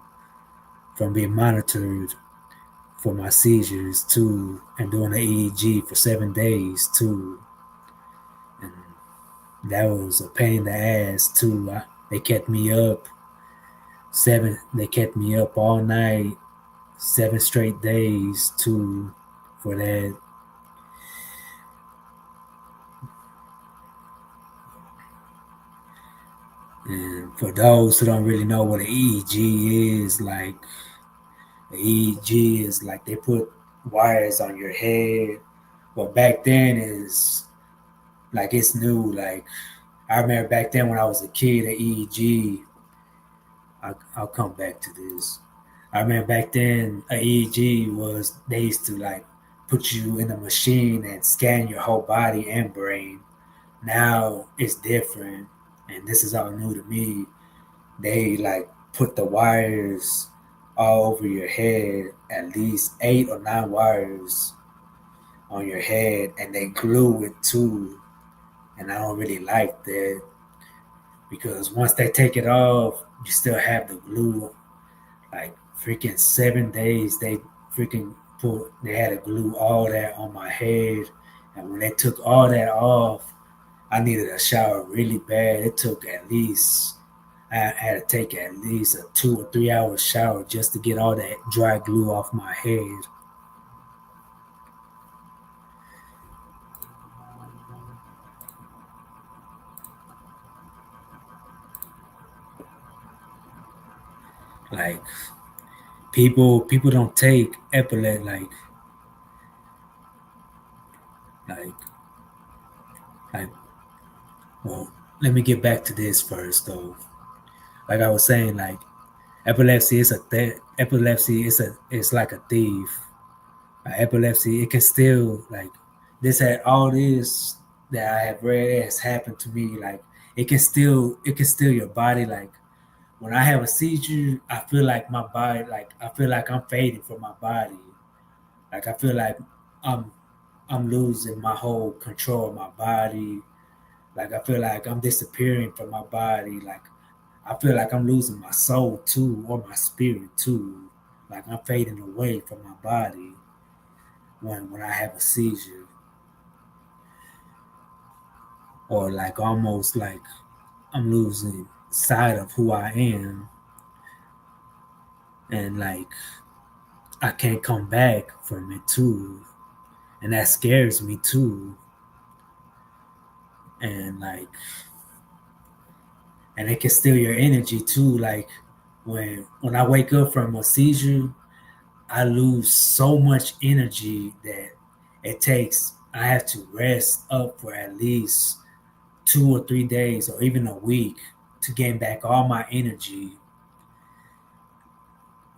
Speaker 4: being monitored for my seizures too and doing an EEG for 7 days too. And that was a pain in the ass too. They kept me up they kept me up all night, 7 straight days too for that. And for those who don't really know what an EEG is, like the EEG is like they put wires on your head. But back then is like it's new. Like I remember back then when I was a kid, the EEG. I'll come back to this. I remember back then a EEG was they used to like put you in a machine and scan your whole body and brain. Now it's different, and this is all new to me. They like put the wires all over your head, at least 8 or 9 wires on your head, and they glue it too. And I don't really like that because once they take it off, you still have the glue. Like freaking 7 days, they had to glue all that on my head, and when they took all that off, I needed a shower really bad. It took at least I had to take at least a 2 or 3 hour shower just to get all that dry glue off my head. Like people don't take epilepsy like like well, let me get back to this first though. Like I was saying, like epilepsy is it's like a thief. Epilepsy, it can still like this had all this that I have read has happened to me. Like it can steal your body. Like when I have a seizure, I feel like my body, like I feel like I'm fading from my body. Like I feel like I'm I'm losing my whole control of my body. Like I feel like I'm disappearing from my body. Like I feel like I'm losing my soul too, or my spirit too. Like I'm fading away from my body when I have a seizure, or like almost like I'm losing sight of who I am, and like I can't come back from it too, and that scares me too, and like and it can steal your energy too. Like when I wake up from a seizure, I lose so much energy that I have to rest up for at least 2 or 3 days or even a week to gain back all my energy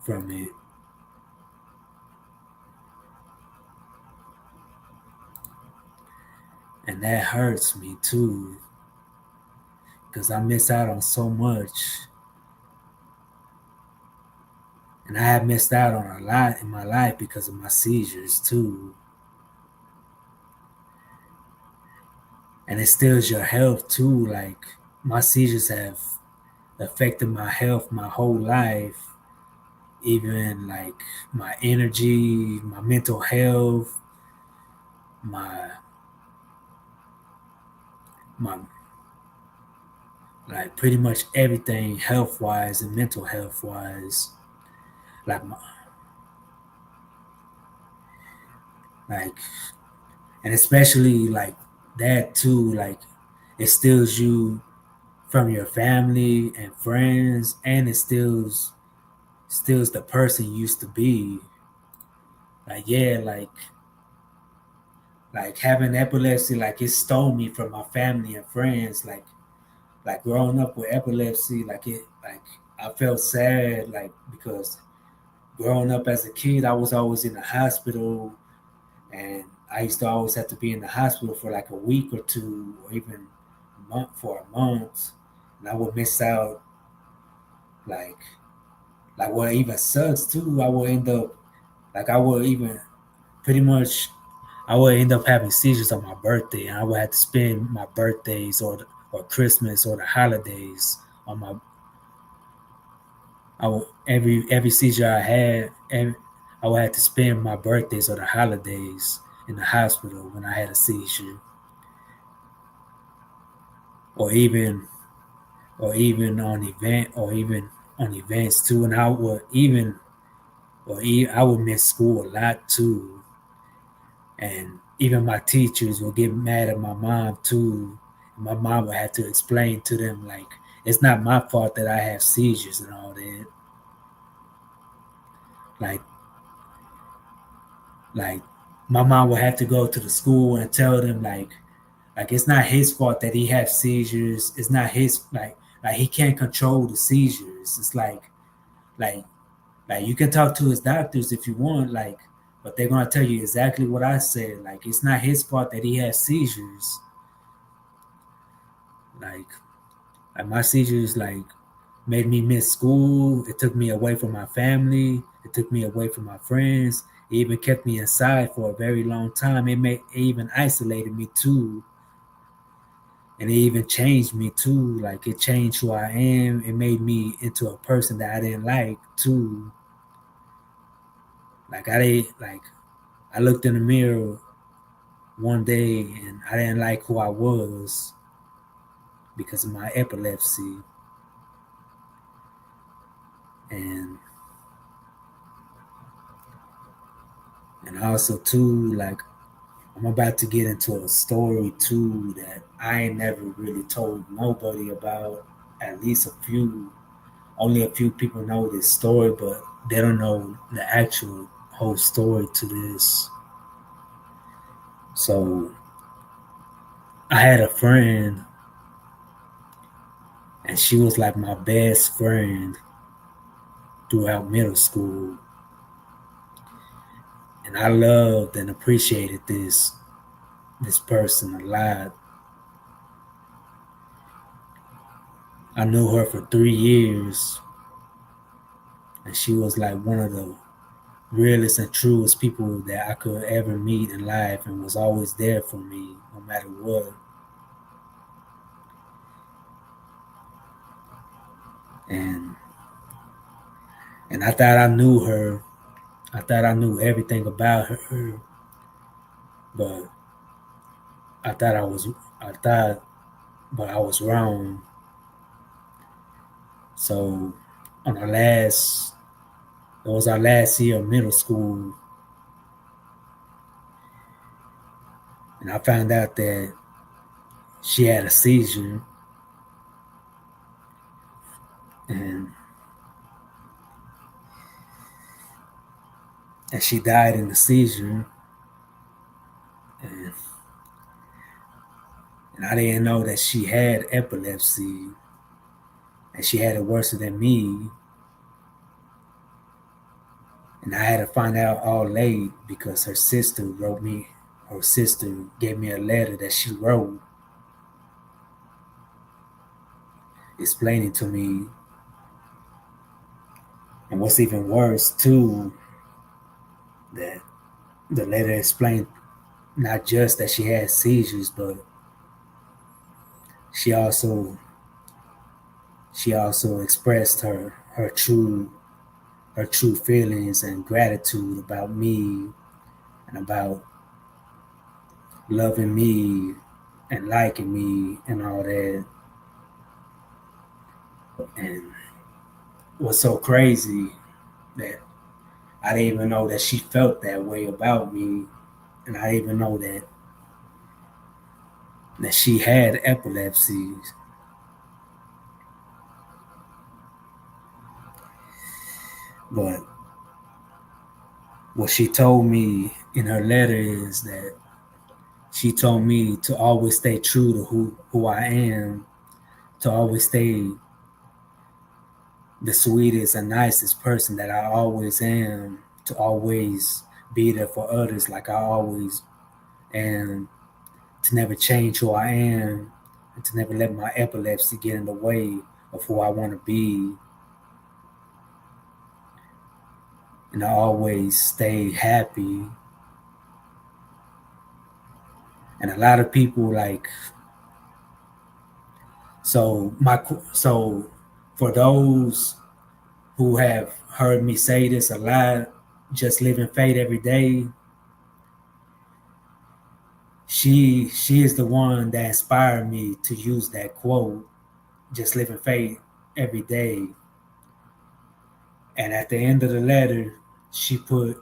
Speaker 4: from it. And that hurts me too because I miss out on so much. And I have missed out on a lot in my life because of my seizures too. And it steals your health too. Like my seizures have affected my health my whole life, even like my energy, my mental health, my my like pretty much everything health wise and mental health wise. Like my, like and especially like that too, like it steals you from your family and friends, and it steals the person you used to be. Like yeah, like having epilepsy, like it stole me from my family and friends. Like growing up with epilepsy, like I felt sad, like because growing up as a kid, I was always in the hospital, and I used to always have to be in the hospital for like a week or two, or even a month, and I would miss out. Like, like what even sucks too, I would end up like I would even pretty much I would end up having seizures on my birthday, and I would have to spend my birthdays or Christmas or the holidays on my. Every seizure I had, I would have to spend my birthdays or the holidays in the hospital when I had a seizure, or even even on events too, and I would I would miss school a lot too, and even my teachers would get mad at my mom too. My mom would have to explain to them like it's not my fault that I have seizures and all that. Like like my mom would have to go to the school and tell them like it's not his fault that he has seizures. It's not his like he can't control the seizures. It's like like you can talk to his doctors if you want, like, but they're gonna tell you exactly what I said. Like it's not his fault that he has seizures. Like like my seizures like made me miss school. It took me away from my family. It took me away from my friends. It even kept me inside for a very long time. It even isolated me too. And it even changed me too. Like it changed who I am. It made me into a person that I didn't like too. Like I looked in the mirror one day and I didn't like who I was because of my epilepsy. And also too, like I'm about to get into a story too that I ain't never really told nobody about, at least a few only a few people know this story, but they don't know the actual whole story to this. So I had a friend, and she was like my best friend throughout middle school. And I loved and appreciated this person a lot. I knew her for 3 years, and she was like one of the realest and truest people that I could ever meet in life, and was always there for me no matter what. And I thought I knew her. I thought I knew everything about her, but I thought I was I thought but I was wrong. So on it was our last year of middle school, and I found out that she had a seizure, and she died in the seizure, and I didn't know that she had epilepsy, and she had it worse than me. And I had to find out all late because her sister gave me a letter that she wrote explaining to me. And what's even worse too, that the letter explained not just that she had seizures, but she also expressed her true feelings and gratitude about me, and about loving me and liking me and all that. And what's so crazy that I didn't even know that she felt that way about me, and I didn't even know that she had epilepsy. But what she told me in her letter is that she told me to always stay true to who I am, to always stay the sweetest and nicest person that I always am, to always be there for others like I always am, to never change who I am, and to never let my epilepsy get in the way of who I want to be. And I always stay happy. And a lot of people so for those who have heard me say this a lot, just living fate every day, she is the one that inspired me to use that quote, just living fate every day. And at the end of the letter, she put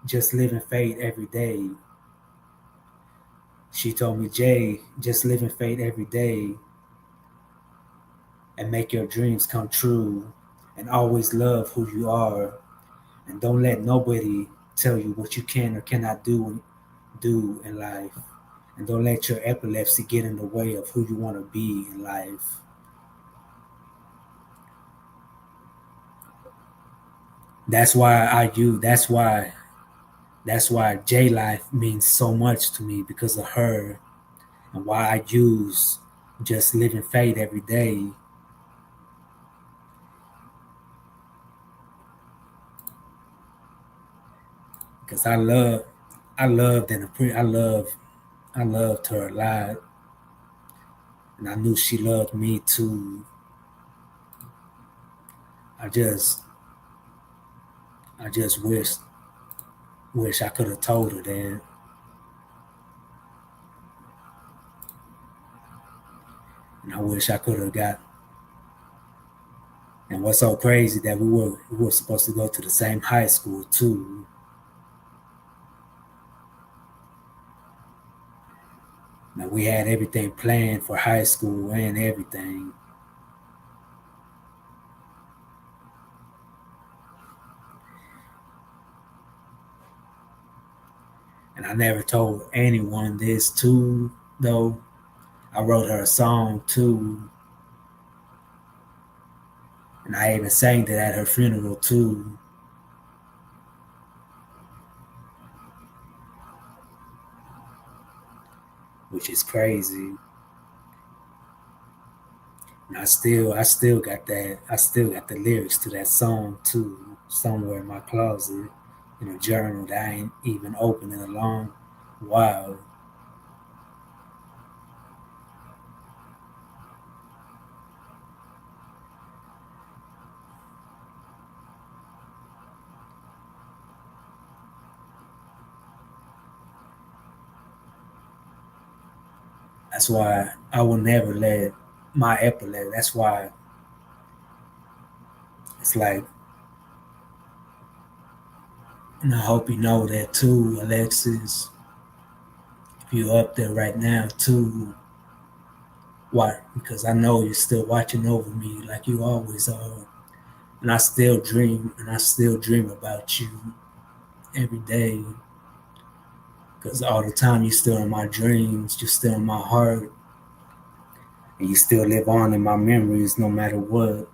Speaker 4: just living fate every day. She told me, Jay, just living fate every day, and make your dreams come true, and always love who you are, and don't let nobody tell you what you can or cannot do in life, and don't let your epilepsy get in the way of who you want to be in life. That's why J Life means so much to me, because of her, and why I use just living fate every day. Because I loved her a lot, and I knew she loved me too. I just wish I could have told her that. And I wish I could have got. And what's so crazy that we were supposed to go to the same high school too. Now we had everything planned for high school and everything. And I never told anyone this too, though. I wrote her a song too. And I even sang it at her funeral too. Which is crazy. And I still got that. I still got the lyrics to that song too, somewhere in my closet, in a journal that I ain't even opened in a long while. That's why I will never let my epilepsy. That's why it's like, and I hope you know that too, Alexis. If you're up there right now too, why? Because I know you're still watching over me like you always are. And I still dream, and I still dream about you every day. Because all the time you're still in my dreams, you're still in my heart, and you still live on in my memories no matter what.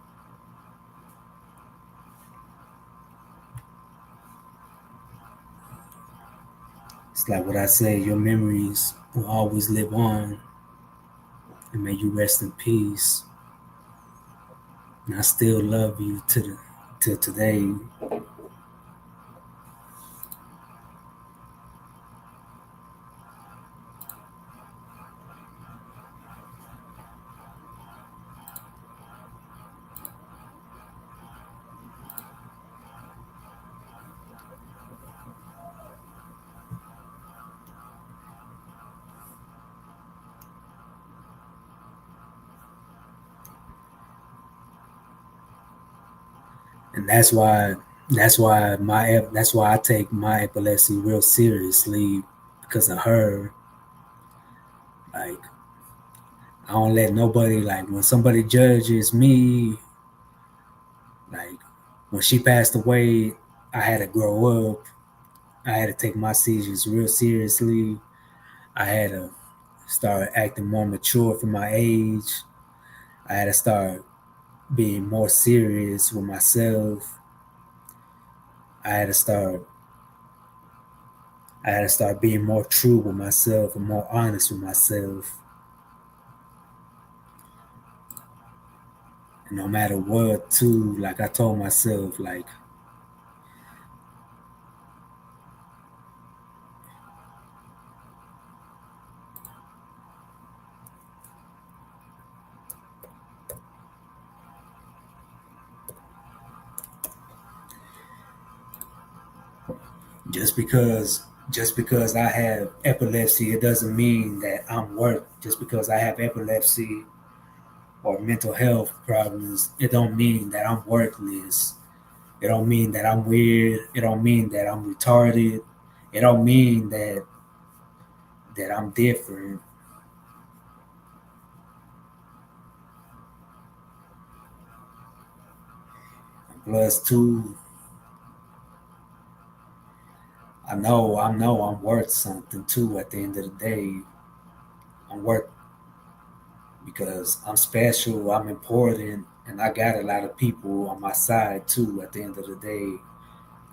Speaker 4: It's like what I say, your memories will always live on, and may you rest in peace. And I still love you till today. And that's why I take my epilepsy real seriously because of her. Like I don't let nobody, like when somebody judges me, like when she passed away, I had to grow up. I had to take my seizures real seriously. I had to start acting more mature for my age. I had to start being more serious with myself. I had to start I had to start being more true with myself and more honest with myself. And no matter what, too, like I told myself, like just because just because I have epilepsy, it doesn't mean that I'm worth. Just because I have epilepsy or mental health problems, it don't mean that I'm worthless. It don't mean that I'm weird. It don't mean that I'm retarded. It don't mean that I'm different. Plus, too, I know I'm worth something too. At the end of the day, I'm worth because I'm special. I'm important, and I got a lot of people on my side too. At the end of the day,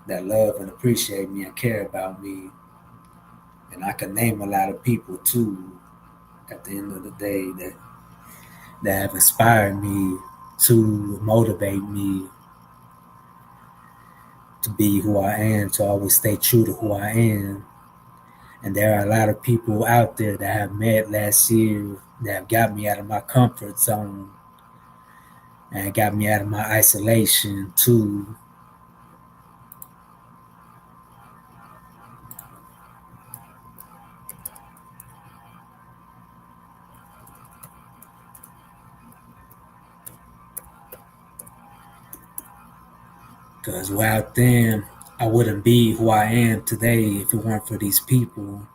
Speaker 4: that love and appreciate me and care about me, and I can name a lot of people too. At the end of the day, that have inspired me to motivate me to be who I am, to always stay true to who I am. And there are a lot of people out there that I have met last year that have got me out of my comfort zone and got me out of my isolation too. Because without them, I wouldn't be who I am today if it weren't for these people.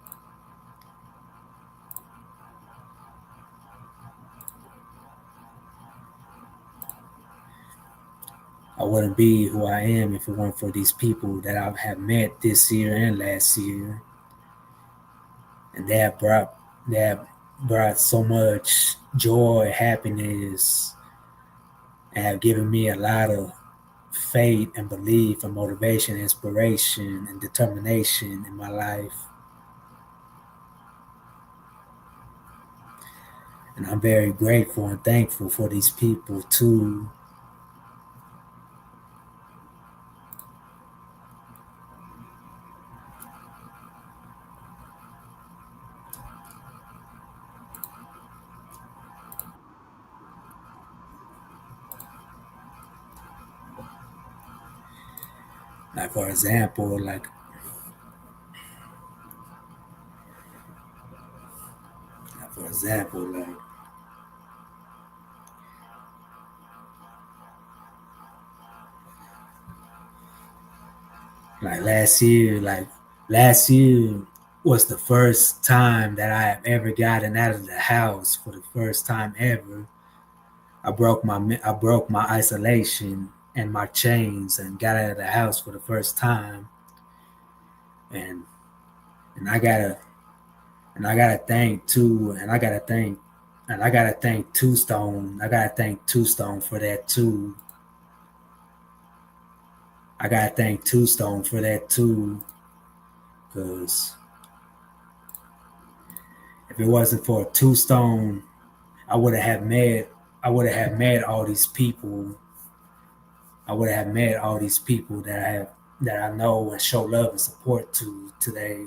Speaker 4: I wouldn't be who I am if it weren't for these people that I have met this year and last year. and they have brought so much joy, happiness, and have given me a lot of faith and belief and motivation, inspiration and determination in my life. And I'm very grateful and thankful for these people too. Like for example, like last year was the first time that I have ever gotten out of the house for the first time ever. I broke my isolation and my chains and got out of the house for the first time. And and I gotta and I gotta thank too and I gotta thank Two Stone. I gotta thank Two Stone for that too. I gotta thank Two Stone for that too. Cause if it wasn't for Two Stone, I would have met all these people. I would have met all these people that I know and show love and support to today.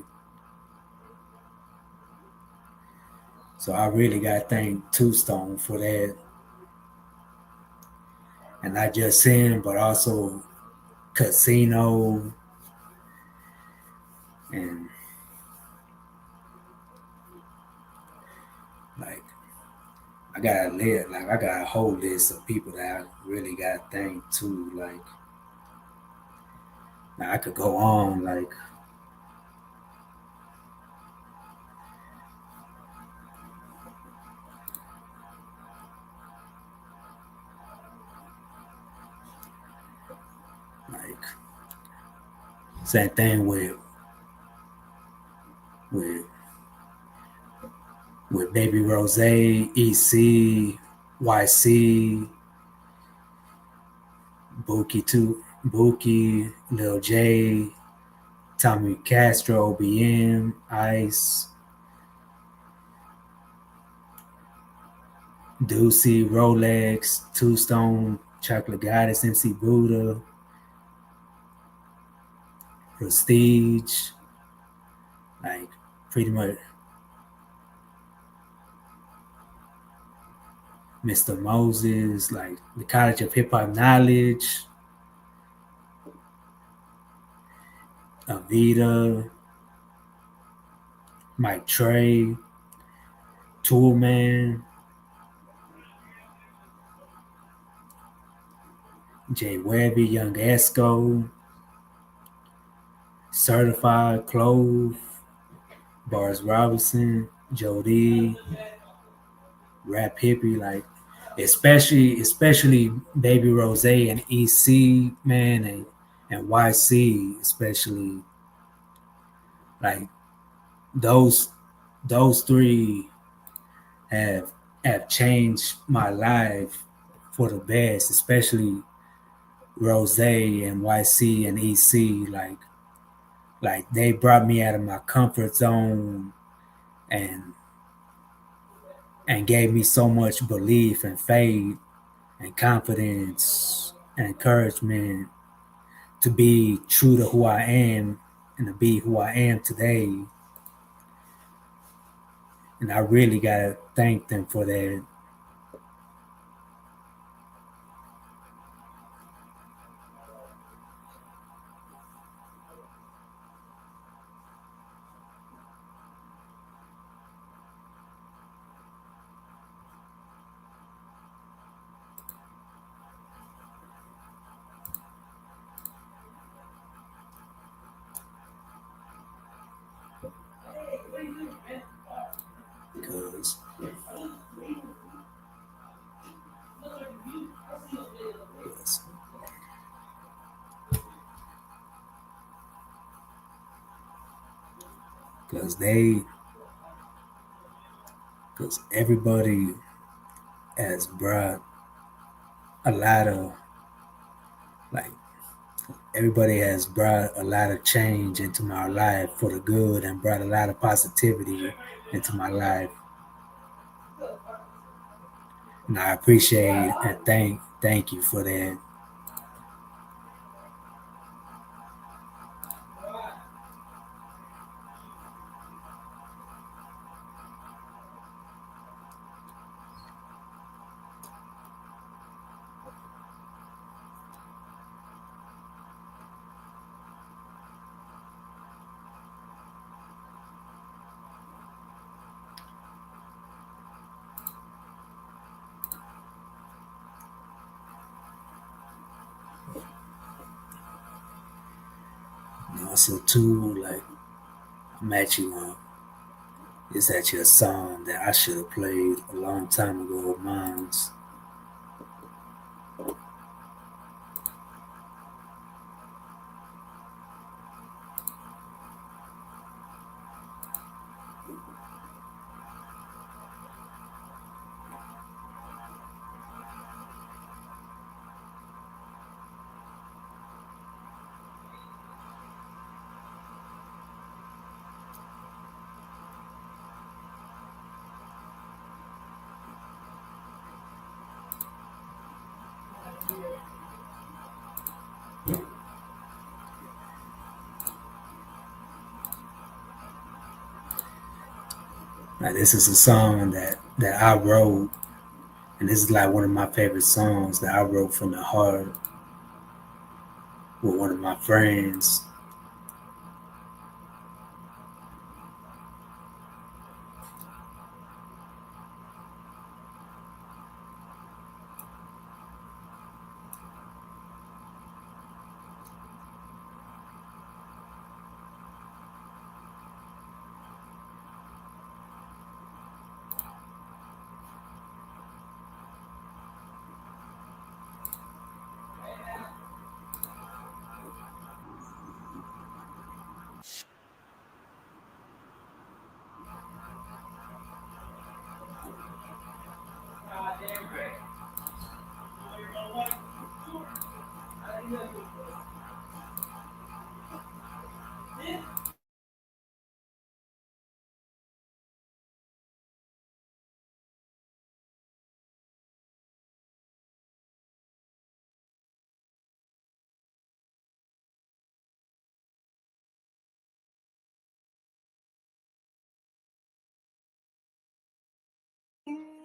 Speaker 4: So I really got to thank Two Stone for that, and not just him, but also Casino and like I got a whole list of people that I really got to thank too. Like now I could go on like same thing with with Baby Rose, EC, YC, Buki, Lil J, Tommy Castro, OBM, Ice, Deucey, Rolex, Two Stone, Chocolate Goddess, MC Buddha, Prestige, like pretty much Mr. Moses, like the College of Hip Hop Knowledge, Avita, Mike Trey, Toolman, Jay Webby, Young Esco, Certified Clove, Bars Robinson, Jody, Rap Hippie, like especially Baby Rose and EC man and YC especially, like those those three have have changed my life for the best, especially Rose and YC and EC, like they brought me out of my comfort zone and gave me so much belief and faith and confidence and encouragement to be true to who I am and to be who I am today. And I really gotta thank them for that. Because because because everybody has brought a lot of like everybody has brought a lot of change into my life for the good and brought a lot of positivity into my life. And I appreciate and thank you for that. And also too, like I'm actually it's actually a song that I should have played a long time ago of mine. Now this is a song that I wrote, and this is like one of my favorite songs that I wrote from the heart with one of my friends.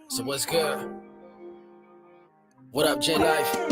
Speaker 7: So what's good? What up, J Life?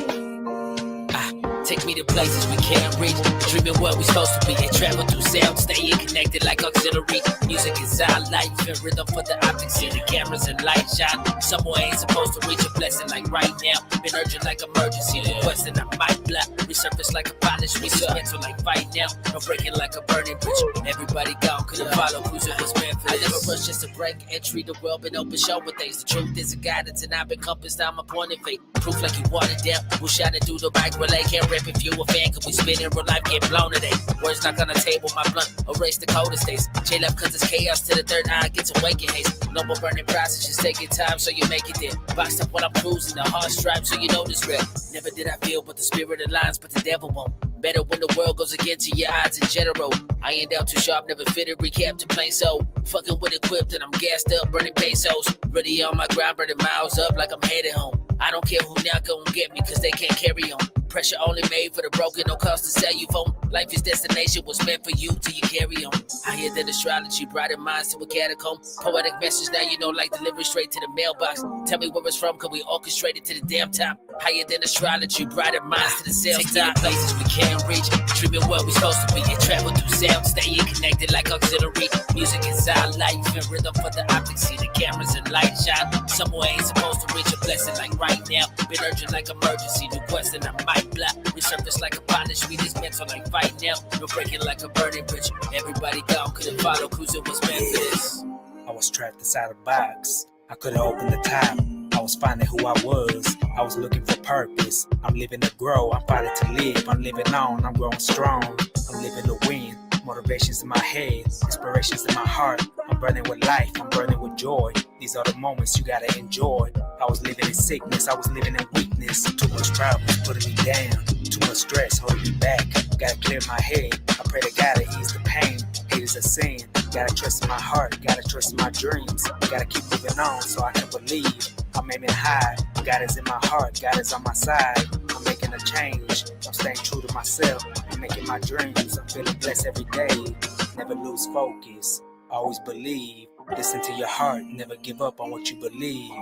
Speaker 7: Take me to places we can't reach. Dreaming what we supposed to be and travel through sound, staying connected like auxiliary. Music is our life and rhythm for the optics. See the cameras and light shine. Somewhere ain't supposed to reach a blessing like right now. Been urgent like emergency requesting. I might block, resurface like a polish. Mental like fight now. No breaking like a burning bridge. Everybody gone, couldn't follow cruising was meant for this. I never rush just to break entry. The world been open, showing things. The truth is a guidance and I've been compassed. I'm a point of faith. Proof like you watered down. Who shining through the bike relay? Can't rip if you a fan. Cause we spin in real life, get blown today. Words knock on the table, my blunt. Erase the coldest days. J-Love cause it's chaos to the third eye. Gets awake in haste. No more burning process, just taking time so you make it there. Boxed up while I'm cruising, the hard stripe so you know this real. Never did I feel but the spirit aligns, but the devil won't. Better when the world goes against you, your odds in general. I ain't down too sharp, never fitted, recap to plain so. Fucking with equipped and I'm gassed up, burning pesos. Ready on my grind, burning miles up like I'm headed home. I don't care who now gon' get me, cause they can't carry on. Pressure only made for the broken, no cost to sell you phone. Life is destination, was meant for you till you carry on. I hear that astrology, brighter minds to a catacomb. Poetic message now you know, like delivery straight to the mailbox. Tell me where it's from, cause we orchestrated to the damn top. Higher than astrology, brighter minds to the sales top. Places we can't reach, dreaming what we supposed to be. And travel through sound, staying connected like auxiliary. Music is our life and rhythm for the optics. See the cameras and light shine. Somewhere ain't supposed to reach a blessing like right now. Been urgent like emergency, requesting I might block. Resurface like a polish, we this mental like fight now. We're breaking like a burning bridge. Everybody gone, couldn't follow, cruising was meant for this.
Speaker 4: I was trapped inside a box. I couldn't open the top. I was finding who I was. I was looking for purpose. I'm living to grow. I'm fighting to live. I'm living on. I'm growing strong. I'm living to win. Motivations in my head. Inspirations in my heart. I'm burning with life. I'm burning with joy. These are the moments you gotta enjoy. I was living in sickness, I was living in weakness. Too much problems putting me down, too much stress holding me back. Gotta clear my head, I pray to God to ease the pain. Hate is a sin, gotta trust in my heart, gotta trust in my dreams. Gotta keep moving on so I can believe. I'm aiming high, God is in my heart, God is on my side. I'm making a change, I'm staying true to myself. I'm making my dreams, I'm feeling blessed every day. Never lose focus, always believe. Listen to your heart, never give up on what you believe.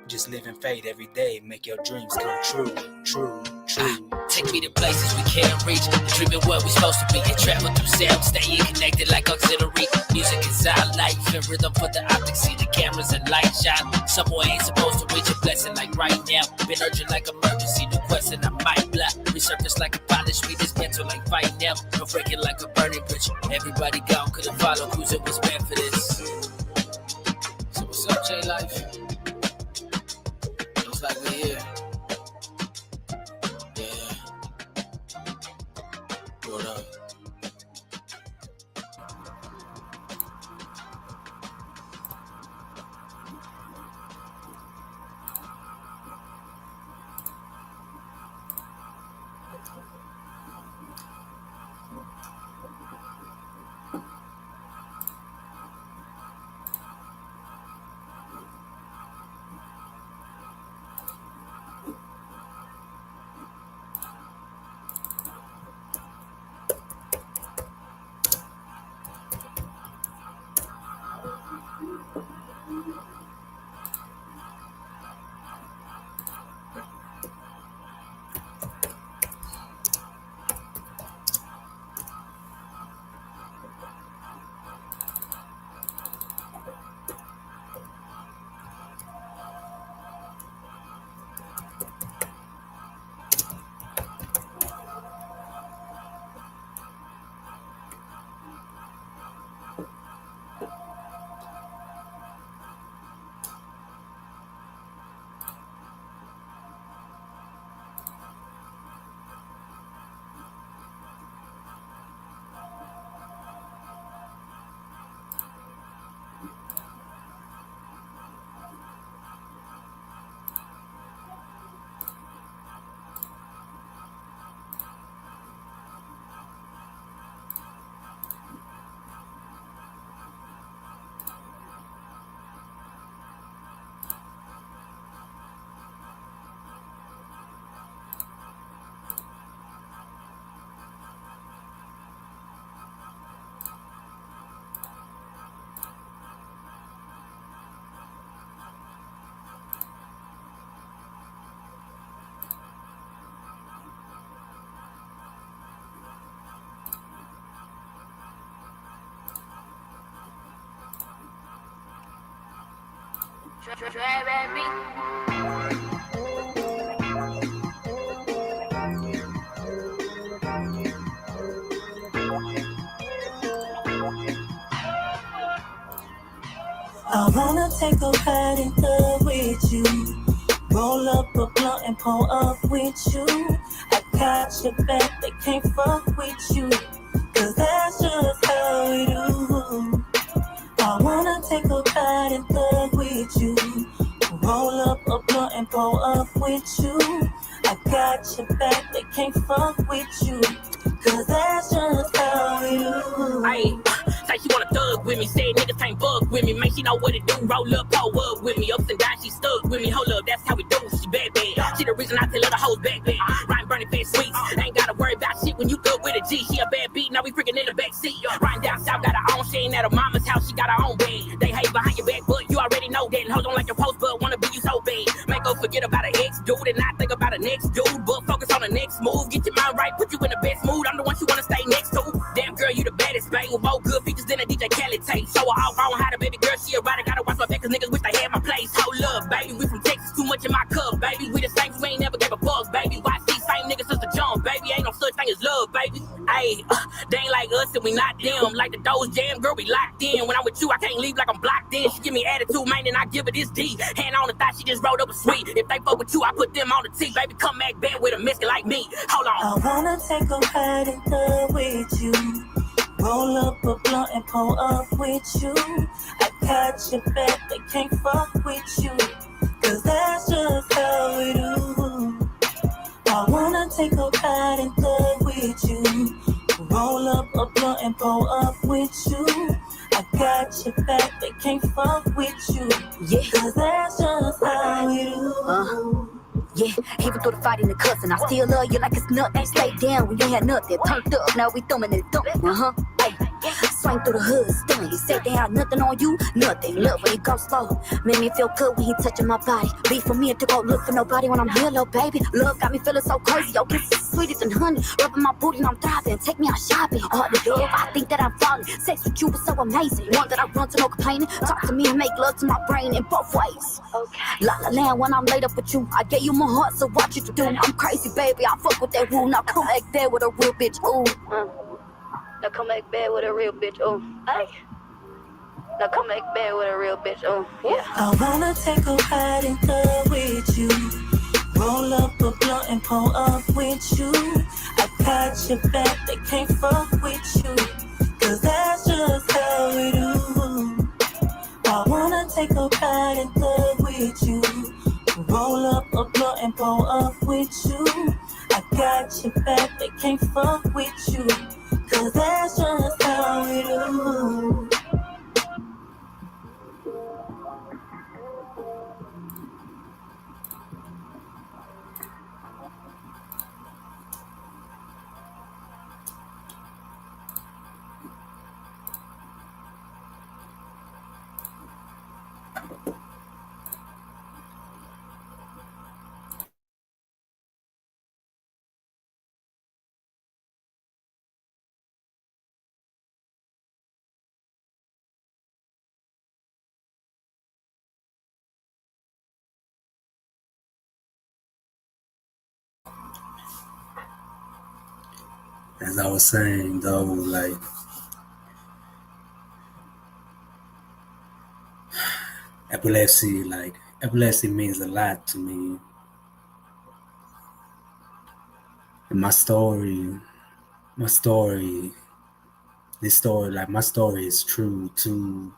Speaker 4: Just live in faith every day, make your dreams come true, true, true.
Speaker 7: Take me to places we can't reach. Dreaming what we supposed to be and travel through sound, staying connected like auxiliary. Music is our life and rhythm for the optics. See the cameras and light shine. Somewhere ain't supposed to reach a blessing like right now. Been urgent like emergency, new question I might block. Resurface like a polish, we dismantle like fight now. No breaking like a burning bridge. Everybody gone, couldn't follow who's it was meant for this. So what's up, J Life? Looks like we're here. What up?
Speaker 2: I wanna take a ride in the with you. Roll up a blunt and pull up with you. I got your back, they can't fuck with you. Cause that's just how we do. I wanna take a ride in the with you. Roll up a blunt and pull up with you. I got your back, they can't fuck with you. Cause that's just how we do.
Speaker 8: Ayy, say she wanna thug with me, said niggas can't bug with me. Man, she know what it do, roll up, pull up with me. Ups and downs, she stuck with me, hold up, that's how we do. She bad. She the reason I tell her the hoes back. Riding burning fat sweets, ain't gotta worry about shit when you thug with a G. She a bad beat, now we freaking in the backseat. Riding down south, got her own, she ain't at her mama's house, she got her own bed. They hate behind your back, but you already know that. Hold on like your post, but wanna be you so bad. Make her forget about an ex dude and not think about the next dude, but focus on the next move. Get your mind right, put you in the best mood. I'm the one she wanna stay next to. Damn girl, you the baddest, bang, with more good features than a DJ Khaled tape. Show her off, I don't hide a baby girl, she a rider. Gotta watch my back, cause niggas wish they had my place. Hold up, baby, we from Texas, too much in my cup, baby. We the same, we ain't never gave a fuck, baby. Watch these same niggas since the jump, baby. Ain't no such thing as love, baby. Ayy, they ain't like us and we not them. Like the doors jam, girl, we locked in. When I'm with you, I can't leave like I'm blocked in. She give me attitude, man, and I give her this D. Hand on the thigh, she just rolled up a sweet. If they fuck with you, I put them on the T. Baby, come back bad with a miskin like me. Hold on.
Speaker 2: I wanna take a ride in the with you.
Speaker 9: Roll up a blunt and pull up with you. I got your back, they can't fuck with you. Cause that's just how we do. I wanna take a ride in thug with you. Roll up a blunt and pull up with you. I got your back, they can't fuck with you. Yeah. Cause that's just how we do.
Speaker 10: Yeah, even through the fight and the cussing, I still love you like it's nothing. Stay down when you had nothing. Turned up, now we thumbing and thumping. Hey, swing through the hood, stunning. He said they had nothing on you, nothing. Love when he go slow. Made me feel good when he touching my body. Be for me to go look for nobody when I'm here, little baby. Love got me feeling so crazy. Your kiss is sweeter than honey. Rubbing my booty and I'm thriving. Take me out shopping. All the love, I think that I'm falling. Sex with you was so amazing. One that I run to, no complaining. Talk to me and make love to my brain in both ways. La la land when I'm laid up with you. I gave you my heart, so what you do? I'm crazy, baby. I fuck with that rule. Now come back there with a real bitch. Ooh. Now come back bad with a real bitch. Ooh. Hey. Now come back bad with a real bitch. Ooh. Yeah.
Speaker 9: I wanna take a ride in love with you. Roll up a blunt and pull up with you. I got your back, they can't fuck with you. Cause that's just how we do. I wanna take a ride in love with you. Roll up a blunt and pull up with you. I got your back, they can't fuck with you. Cause that's just how we do.
Speaker 4: As I was saying though, like epilepsy means a lot to me. And my story, this story, my story is true too.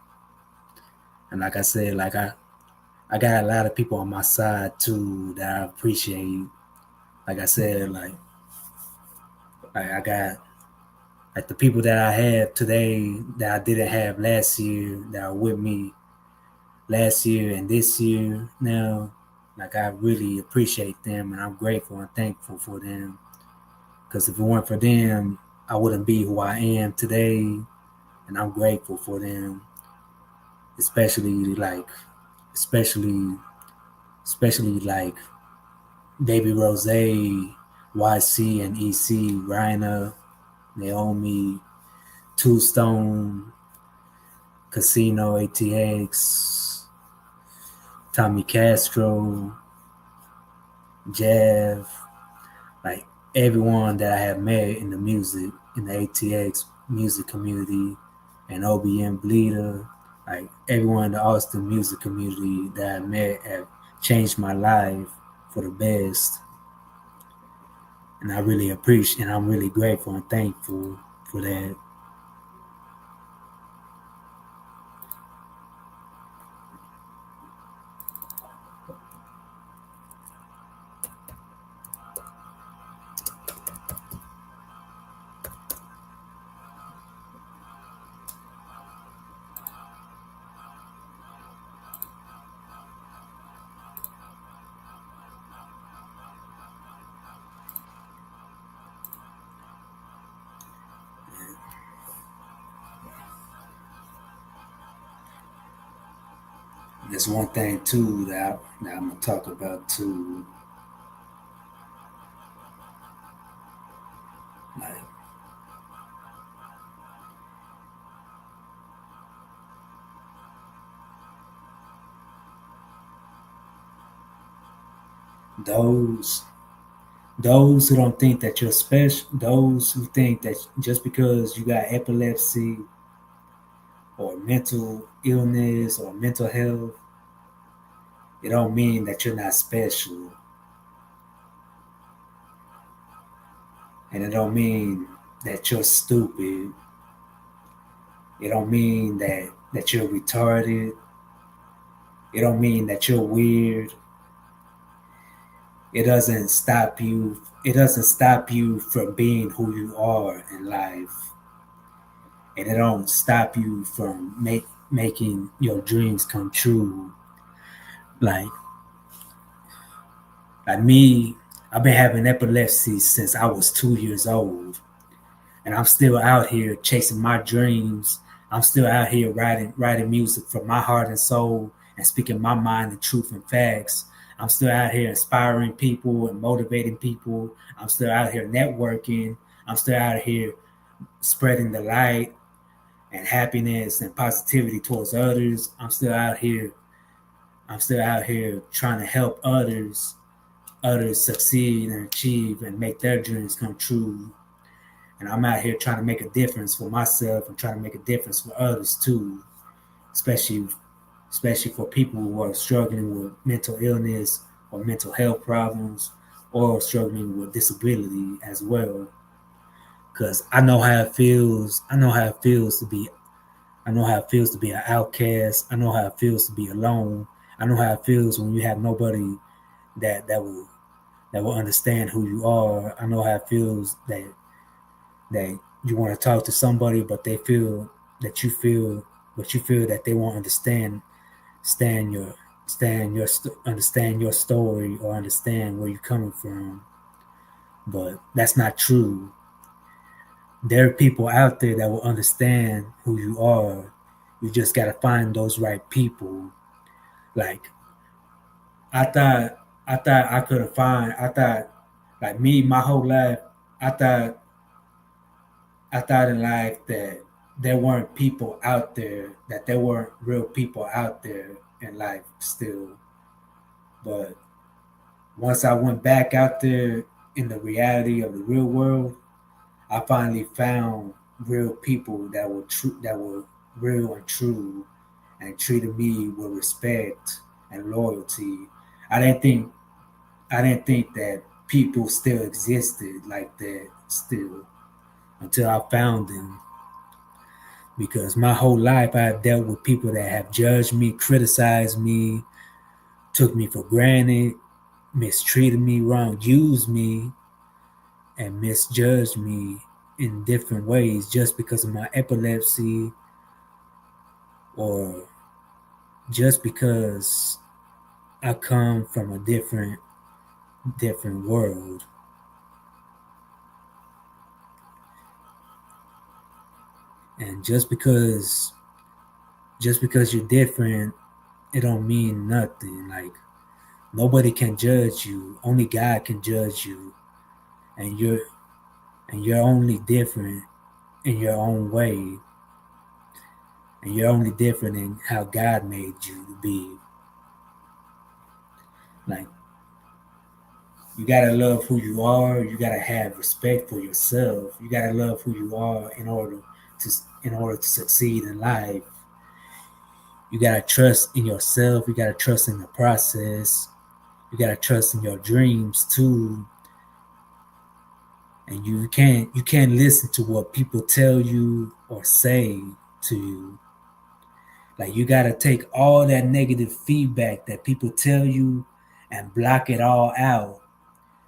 Speaker 4: And like I said, I got a lot of people on my side too that I appreciate. Like I said, like I got like the people that I have today that I didn't have last year that are with me last year and this year now. Like I really appreciate them and I'm grateful and thankful for them. Because if it weren't for them, I wouldn't be who I am today. And I'm grateful for them. Especially like Baby Rose, YC and EC, Rhina, Naomi, Two Stone, Casino ATX, Tommy Castro, Jav, like everyone that I have met in the ATX music community, and OBM Bleeder, like everyone in the Austin music community that I met have changed my life for the best. And I really appreciate, and I'm really grateful and thankful for that. There's one thing too that I'm gonna talk about too. Like those who don't think that you're special, those who think that just because you got epilepsy or mental illness or mental health, it don't mean that you're not special. And it don't mean that you're stupid. It don't mean that you're retarded. It don't mean that you're weird. It doesn't stop you. It doesn't stop you from being who you are in life, and it don't stop you from making your dreams come true. Like like me, I've been having epilepsy since I was 2 years old, and I'm still out here chasing my dreams. I'm still out here writing music from my heart and soul and speaking my mind and truth and facts. I'm still out here inspiring people and motivating people. I'm still out here networking. I'm still out here spreading the light and happiness and positivity towards others. I'm still out here trying to help others succeed and achieve and make their dreams come true. And I'm out here trying to make a difference for myself and trying to make a difference for others too, especially especially for people who are struggling with mental illness or mental health problems or struggling with disability as well. Because I know how it feels. I know how it feels to be. I know how it feels to be an outcast. I know how it feels to be alone. I know how it feels when you have nobody that will understand who you are. I know how it feels that you want to talk to somebody, but they feel that you feel that they won't stand your understand your story or understand where you're coming from. But that's not true. There are people out there that will understand who you are. You just gotta find those right people. Like I thought I could have find I thought like me my whole life I thought I thought in life that there weren't people out there, that there weren't real people out there in life still. But once I went back out there in the reality of the real world, I finally found real people that were true, that were real and true, and treated me with respect and loyalty. I didn't think I didn't think that people still existed like that still until I found them. Because my whole life I have dealt with people that have judged me, criticized me, took me for granted, mistreated me, wrong, used me, and misjudged me in different ways just because of my epilepsy or just because I come from a different world. And just because you're different, it don't mean nothing. Like nobody can judge you. Only God can judge you. And you're only different in your own way. And you're only different in how God made you to be. Like you gotta love who you are. You gotta have respect for yourself. You gotta love who you are in order to succeed in life. You gotta trust in yourself. You gotta trust in the process. You gotta trust in your dreams too. And you can't listen to what people tell you or say to you. Like you gotta take all that negative feedback that people tell you and block it all out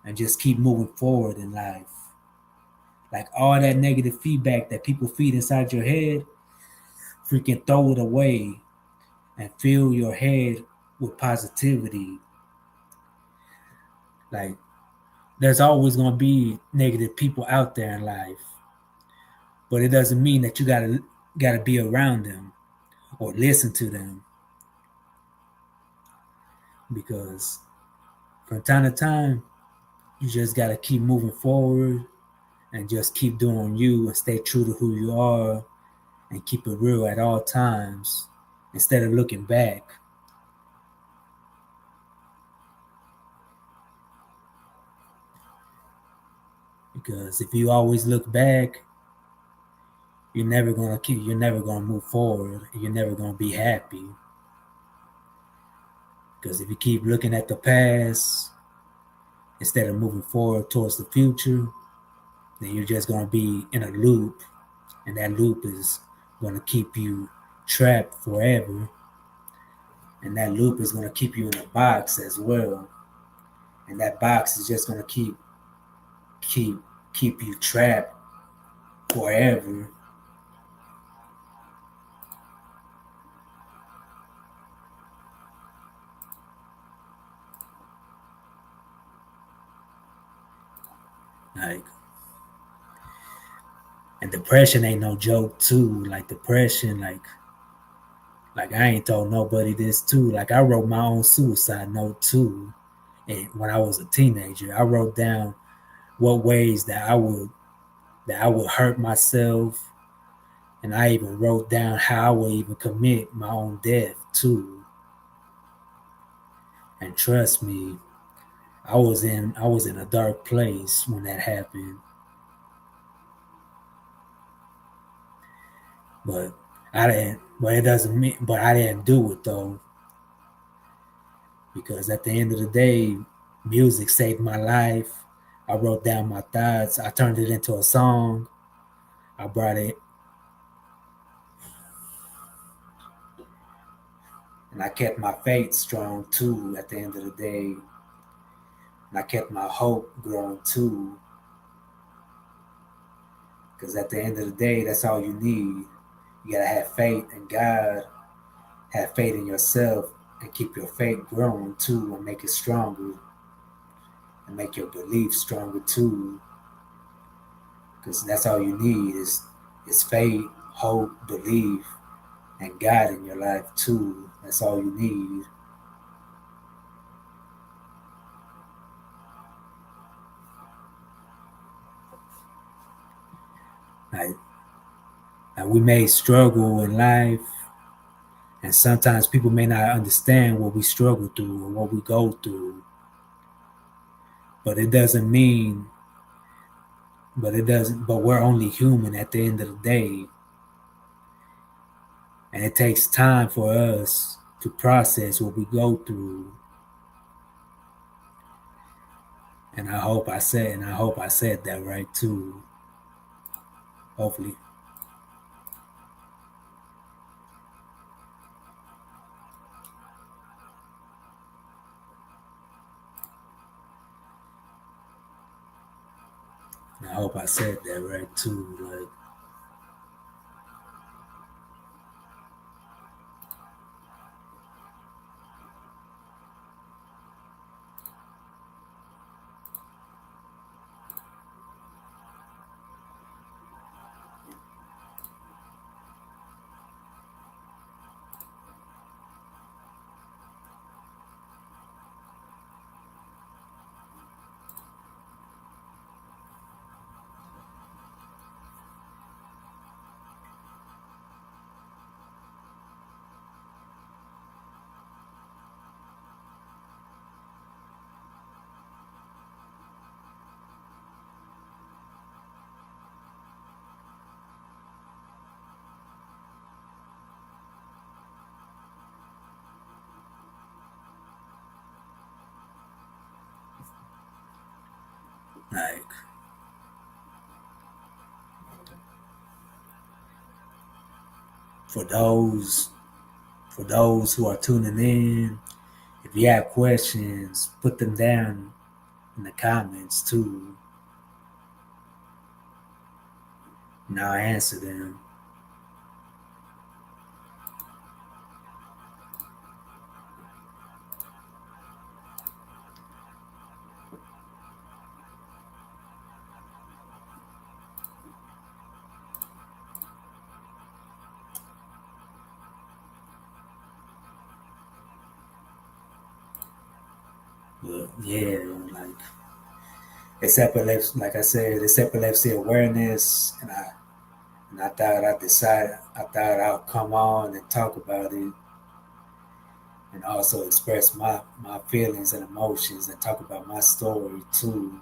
Speaker 4: and just keep moving forward in life. Like all that negative feedback that people feed inside your head, freaking throw it away and fill your head with positivity. Like there's always gonna be negative people out there in life, but it doesn't mean that you gotta be around them or listen to them, because from time to time you just gotta keep moving forward and just keep doing you and stay true to who you are and keep it real at all times instead of looking back. Because if you always look back, you're never gonna move forward, and you're never gonna be happy. Because if you keep looking at the past instead of moving forward towards the future, then you're just gonna be in a loop, and that loop is gonna keep you trapped forever, and that loop is gonna keep you in a box as well, and that box is just gonna keep keep you trapped forever. Like, and depression ain't no joke too. Like depression, like I ain't told nobody this too. Like I wrote my own suicide note too. And when I was a teenager, I wrote down what ways that I would hurt myself, and I even wrote down how I would even commit my own death too. And trust me, I was in a dark place when that happened. But I didn't but it doesn't mean but I didn't do it though. Because at the end of the day, music saved my life. I wrote down my thoughts. I turned it into a song. I brought it, and I kept my faith strong too at the end of the day. And I kept my hope growing too. Because at the end of the day, that's all you need. You gotta have faith in God, have faith in yourself, and keep your faith growing too, and make it stronger, and make your belief stronger too. Because that's all you need is faith, hope, belief, and God in your life too. That's all you need. Like, like we may struggle in life, and sometimes people may not understand what we struggle through or what we go through. But it doesn't mean, but we're only human at the end of the day. And it takes time for us to process what we go through. And I hope I said that right too. Hopefully. I hope I said that right too. Like for those who are tuning in, if you have questions, put them down in the comments too, and I'll answer them. But yeah, like it's epilepsy. Like I said, it's epilepsy awareness, and I thought I'll come on and talk about it, and also express my feelings and emotions, and talk about my story too.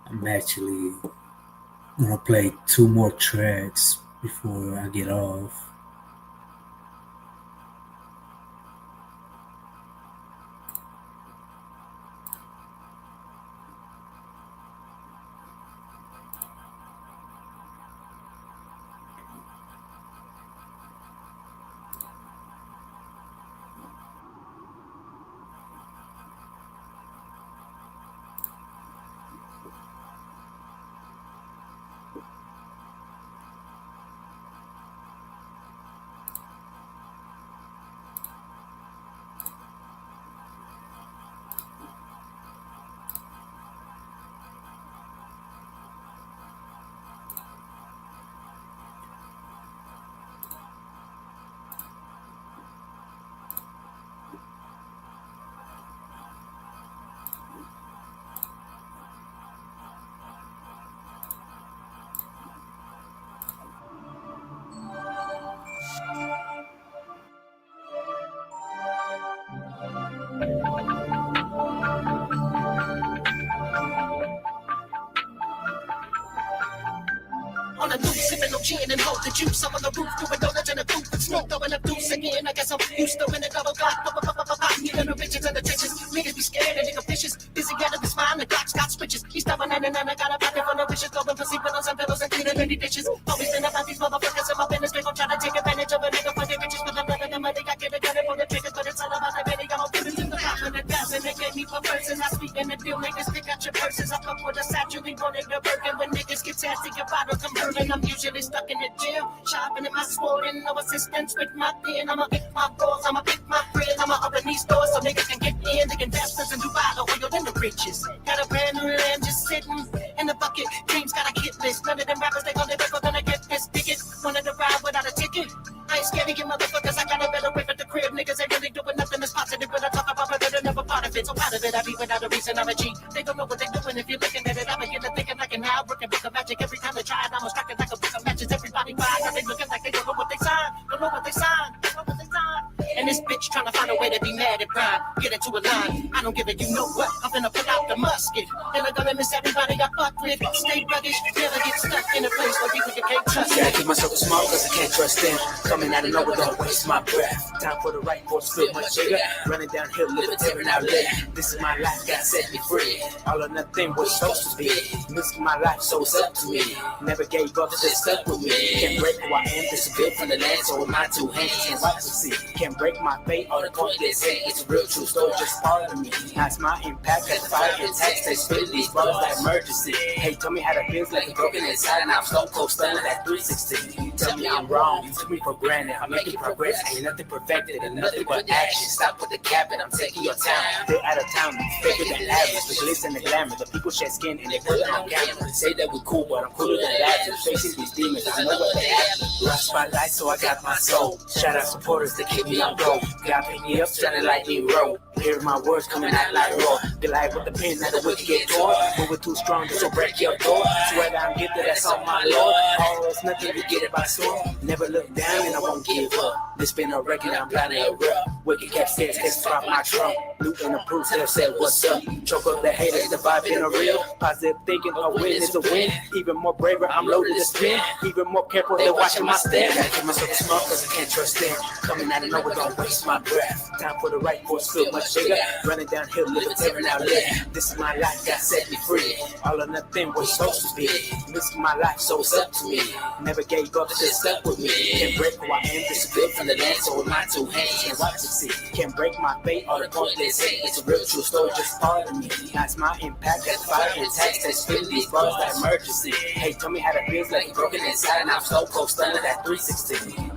Speaker 4: I'm actually gonna play two more tracks before I get off.
Speaker 7: on the loose, sipping no gin and hold the juice. I'm on the roof, doing donuts in the booth. Smoke throwing up deuce again. I guess I'm used to in the double clock. Needing the riches and the ditches. Niggas be scared and nigga vicious. Busy out of his mind, the clock's got switches. He's stubborn and I got a pocket full of wishes. Going for sleep on some pillows and cleaning dirty dishes. Always been about these motherfuckers in my business. They gon' try to take advantage of a nigga for their riches. But I'm better than money. I get it, got it for the triggers. But it's all about the money. I'm gonna put it in the top of the dozen. They gave me for verses. I speak in the deal. Niggas pick out your purses. I come with a satchel. We wanted the burden. When niggas get tested, your bottles I'm burning. I'm usually stuck in the gym. Sharpening my sword and no assistance with my pen. I'ma pick my balls. I'ma pick my bread. I'ma open these doors so niggas can get in. They can investments and Dubai, the oil and the riches. Got a brand new land just sitting in the bucket. Dreams got a hit list. None of them rappers, they gon' live it, gonna get this ticket. Wanted to ride without a ticket. I ain't scared of you motherfuckers. I got a better whip at the crib. Niggas ain't really doing nothing that's positive. When I talk about it, they're never part of it. So out of it, I be without a reason. I'm a G. They don't know what they're doing. If you're looking at it, I'ma get to thinking like an hour. Working book of magic every time they try it. I'm striking like a book of matches. Everybody buys. Now they looking like they don't know what they signed. Don't know what they signed. Don't know what they signed. And this bitch trying to find a way to be mad at Prime. Get into a line. I don't give a you know what. I'm finna put out the musket. And I'm gonna miss everybody I fuck with. Stay ruggish. Never get stuck in a place where people can't trust.
Speaker 11: Gotta keep myself small cause I can't trust them. Coming out of nowhere, don't waste my breath. Time for the right course, feel much bigger. Running downhill, living, tearing out lit. This is my life, God set me free. All or nothing was supposed to be. Missing my life, so it's up to me. Never gave up, just stuck with me. Can't break who I am, disappeared from the land. So with my two hands, can't wipe to see. Can't break my fate or the point they say. It's a real true story, just part of me. Now it's my impact, as fire and text. They spit these bars like emergency. Hey, tell me how to feel like broken inside. And I'm stone cold stunning at 316. You tell me I'm wrong, you took me for granted. I'm making progress, ain't nothing perfected and nothing but action. Stop with the cap and I'm taking your time. They're out of town, bigger than average. The glitz and the glamour, the people shed skin and they put it on camera. They say that we're cool, but I'm cooler than Lazarus. Facing these demons, I know what they have. Rock spotlight, so I got my soul. Shout out supporters that keep me on go. God pick me up, shining like me roll. Hear my words coming out like roar. Be like with the pen, now the wicked get torn. Moving too strong, this will break your door. Swear that I'm gifted, that's on my Lord. All is nothing, we get it by storm. Never look down and I won't give up. This been a record, I'm blind to erupt. Wicked kept stairs, cause drop my trunk. Loot in the proof, they'll say what's up. Choke up the haters, the vibe in a real. Positive thinking, a win is a win. Even more braver, I'm loaded to spin. Even more careful, they're watching my step. Gotta keep myself small cause I can't trust them. Coming out of nowhere, don't waste my breath. Time for the right course, feel much bigger. Running downhill, living, tearing out lit. This is my life, God set me free. All or nothing was supposed to be. Missing my life, so it's up to me. Never gave up, just stuck with me. Can't break who I am, disappeared from the land. So with my two hands, can't watch to see. Can't break my fate or the point they say. It's a real true story, just part of me. Now it's my impact, that's fire and text. They spit these bars like emergency. Hey, tell me how that feels like broken inside. And I'm so cold, stunning at 316.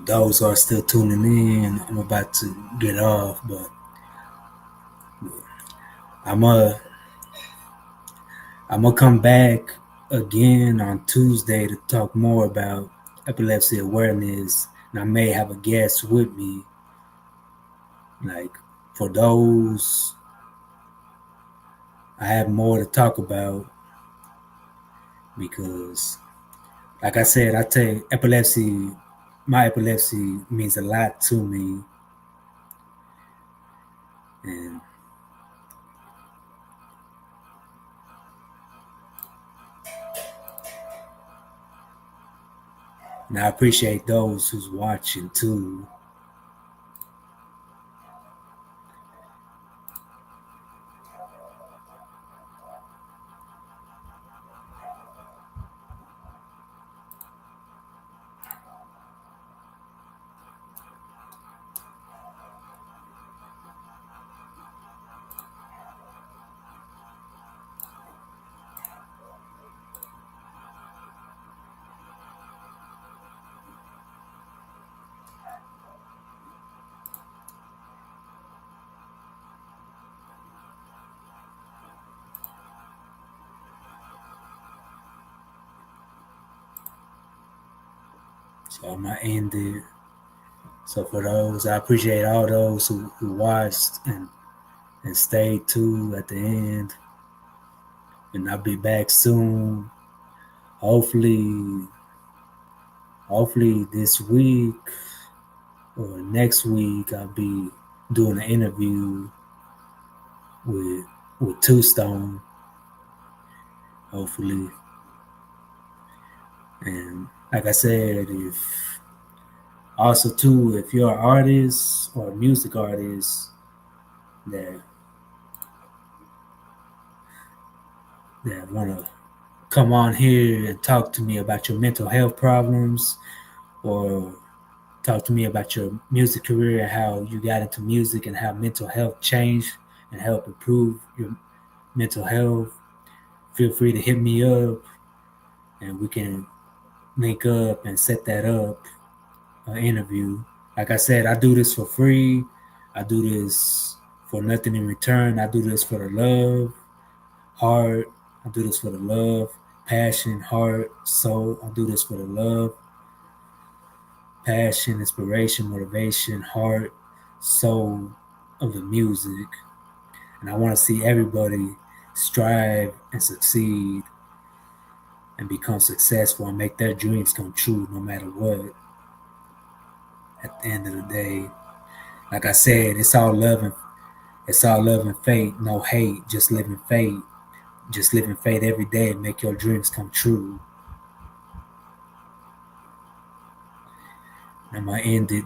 Speaker 4: Those who are still tuning in, I'm about to get off, but I'm gonna come back again on Tuesday to talk more about epilepsy awareness, and I may have a guest with me. Like, for those, I have more to talk about because, like I said, I take epilepsy. My epilepsy means a lot to me, and I appreciate those who's watching too. So I'm gonna end it. So for those, I appreciate all those who watched and stayed too at the end. And I'll be back soon. Hopefully this week or next week I'll be doing an interview with Two Stone. Hopefully. And like I said, if you're an artist or a music artist that want to come on here and talk to me about your mental health problems, or talk to me about your music career, how you got into music and how mental health changed and help improve your mental health, feel free to hit me up and we can link up and set that up, an interview. Like I said, I do this for free. I do this for nothing in return. I do this for the love, heart. I do this for the love, passion, heart, soul. I do this for the love, passion, inspiration, motivation, heart, soul of the music. And I want to see everybody strive and succeed and become successful and make their dreams come true no matter what. At the end of the day, like I said, it's all love and faith, no hate, just living faith. Just living faith every day and make your dreams come true. I'm gonna end it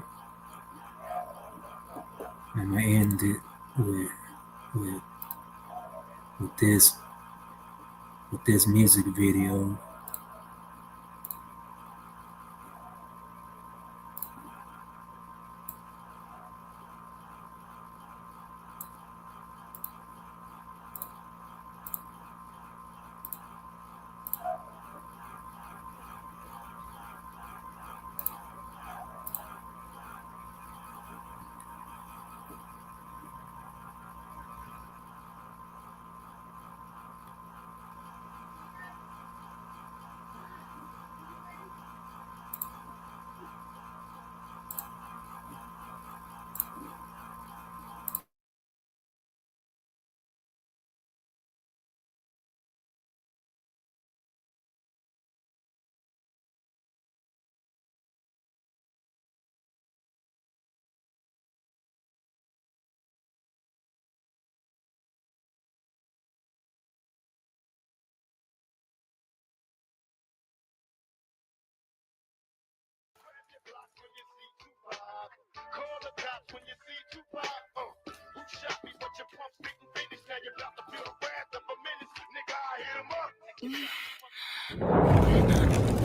Speaker 4: with this music video.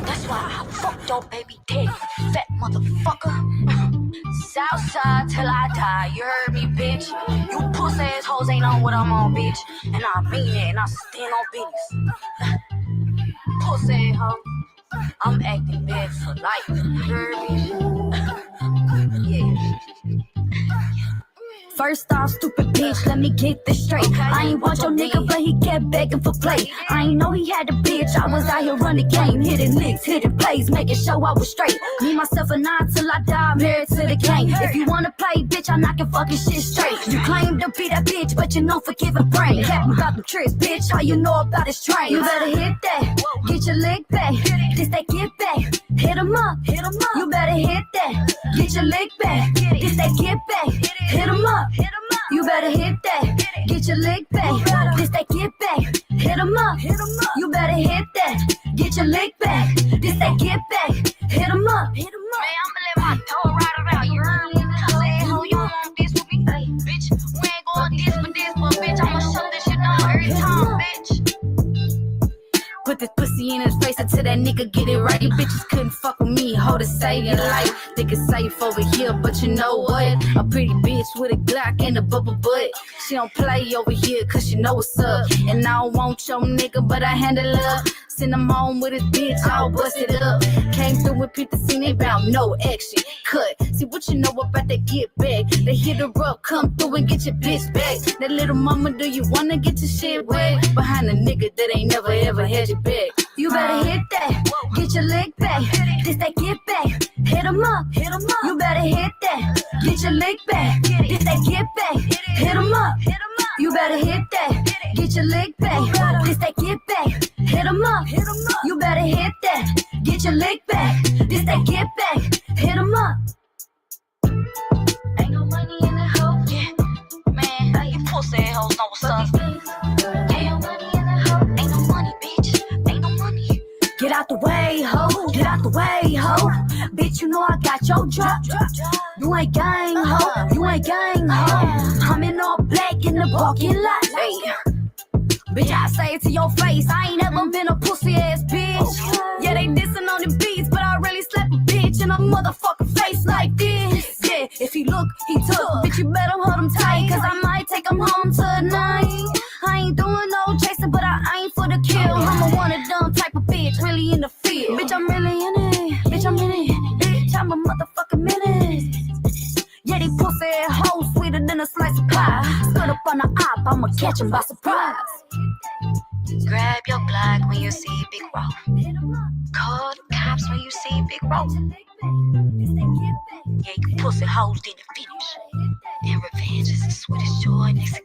Speaker 10: That's why I fucked your baby daddy, fat motherfucker. Southside till I die, you heard me, bitch. You pussy assholes ain't on what I'm on, bitch. And I mean it, and I stand on business. Pussy hoe, I'm acting bad for life, you heard me? Yeah. First off, stupid bitch, let me get this straight. I ain't want your nigga, but he kept begging for play. I ain't know he had a bitch, I was out here running game, hitting licks, hitting plays, making sure I was straight. Me, myself, and I till I die, married to the game. If you wanna play, bitch, I'm knocking fucking shit straight. You claim to be that bitch, but you know forgiving brain. Capping about them tricks, bitch, how you know about his train? You better hit that, get your leg back, this that get back. Hit him up, you better hit that, get your leg back, this that get back. Hit him up. You better hit that, get your leg back, this that get back. Hit him up, you better hit that, get your leg back, this that get back. Hit him up, man, I'ma let my dog ride around, you heard me? I said, ho, you don't want this with me, hey, bitch, we ain't going this for this, but bitch, I'ma shut this shit down every time, bitch. Put this pussy in his face until that nigga get it right. You bitches couldn't fuck with me, hold a saving life. Think it's safe over here, but you know what? A pretty bitch with a Glock and a bubble butt. She don't play over here cause she know what's up. And I don't want your nigga, but I handle up. Send him home with his bitch, all busted up. Came through and picked the scene, ain't bout no action. Cut, see what you know about that get back. They hit her up, come through and get your bitch back. That little mama, do you wanna get your shit wet? Behind a nigga that ain't never ever had your back. You better hit that, get your leg back, this that get back. hit 'em up, you better hit that. Get your lick back, if they get back, hit 'em up, you better hit that. Get your lick back, this they get back, hit 'em up, you better hit that. Get your lick back, this they get back, hit 'em up. Ain't no money in the hoe, yeah, man, you pussy hoes know what's up. Ain't no money in the hoe, ain't no money, bitch, ain't no money. Get out the way, ho, get out the way, ho. Bitch, you know I got your drop. You ain't gang, ho, you ain't gang, ho. I'm in all black in the parking lot. Hey. Bitch, I say it to your face, I ain't never been a pussy ass bitch. Yeah, they dissing on the beats, but I really slap a bitch in a motherfucking face like this. Yeah, if he look, he took. Bitch, you better hold him tight, cause I might take him home tonight. I ain't doing no chasing, but I ain't for the kill. I'm a one and done type of bitch, really in the field. Bitch, I'm really in it, bitch, I'm in it. Bitch, I'm a motherfucking menace. Yeah, these pussy ass hoes sweeter than a slice of pie. Stood up on the op, I'ma catch him by surprise. Grab your Glock when you see Big Roll. Call the cops when you see Big Roll. Yeah, you pussy hoes didn't finish. And revenge is the sweetest joy next to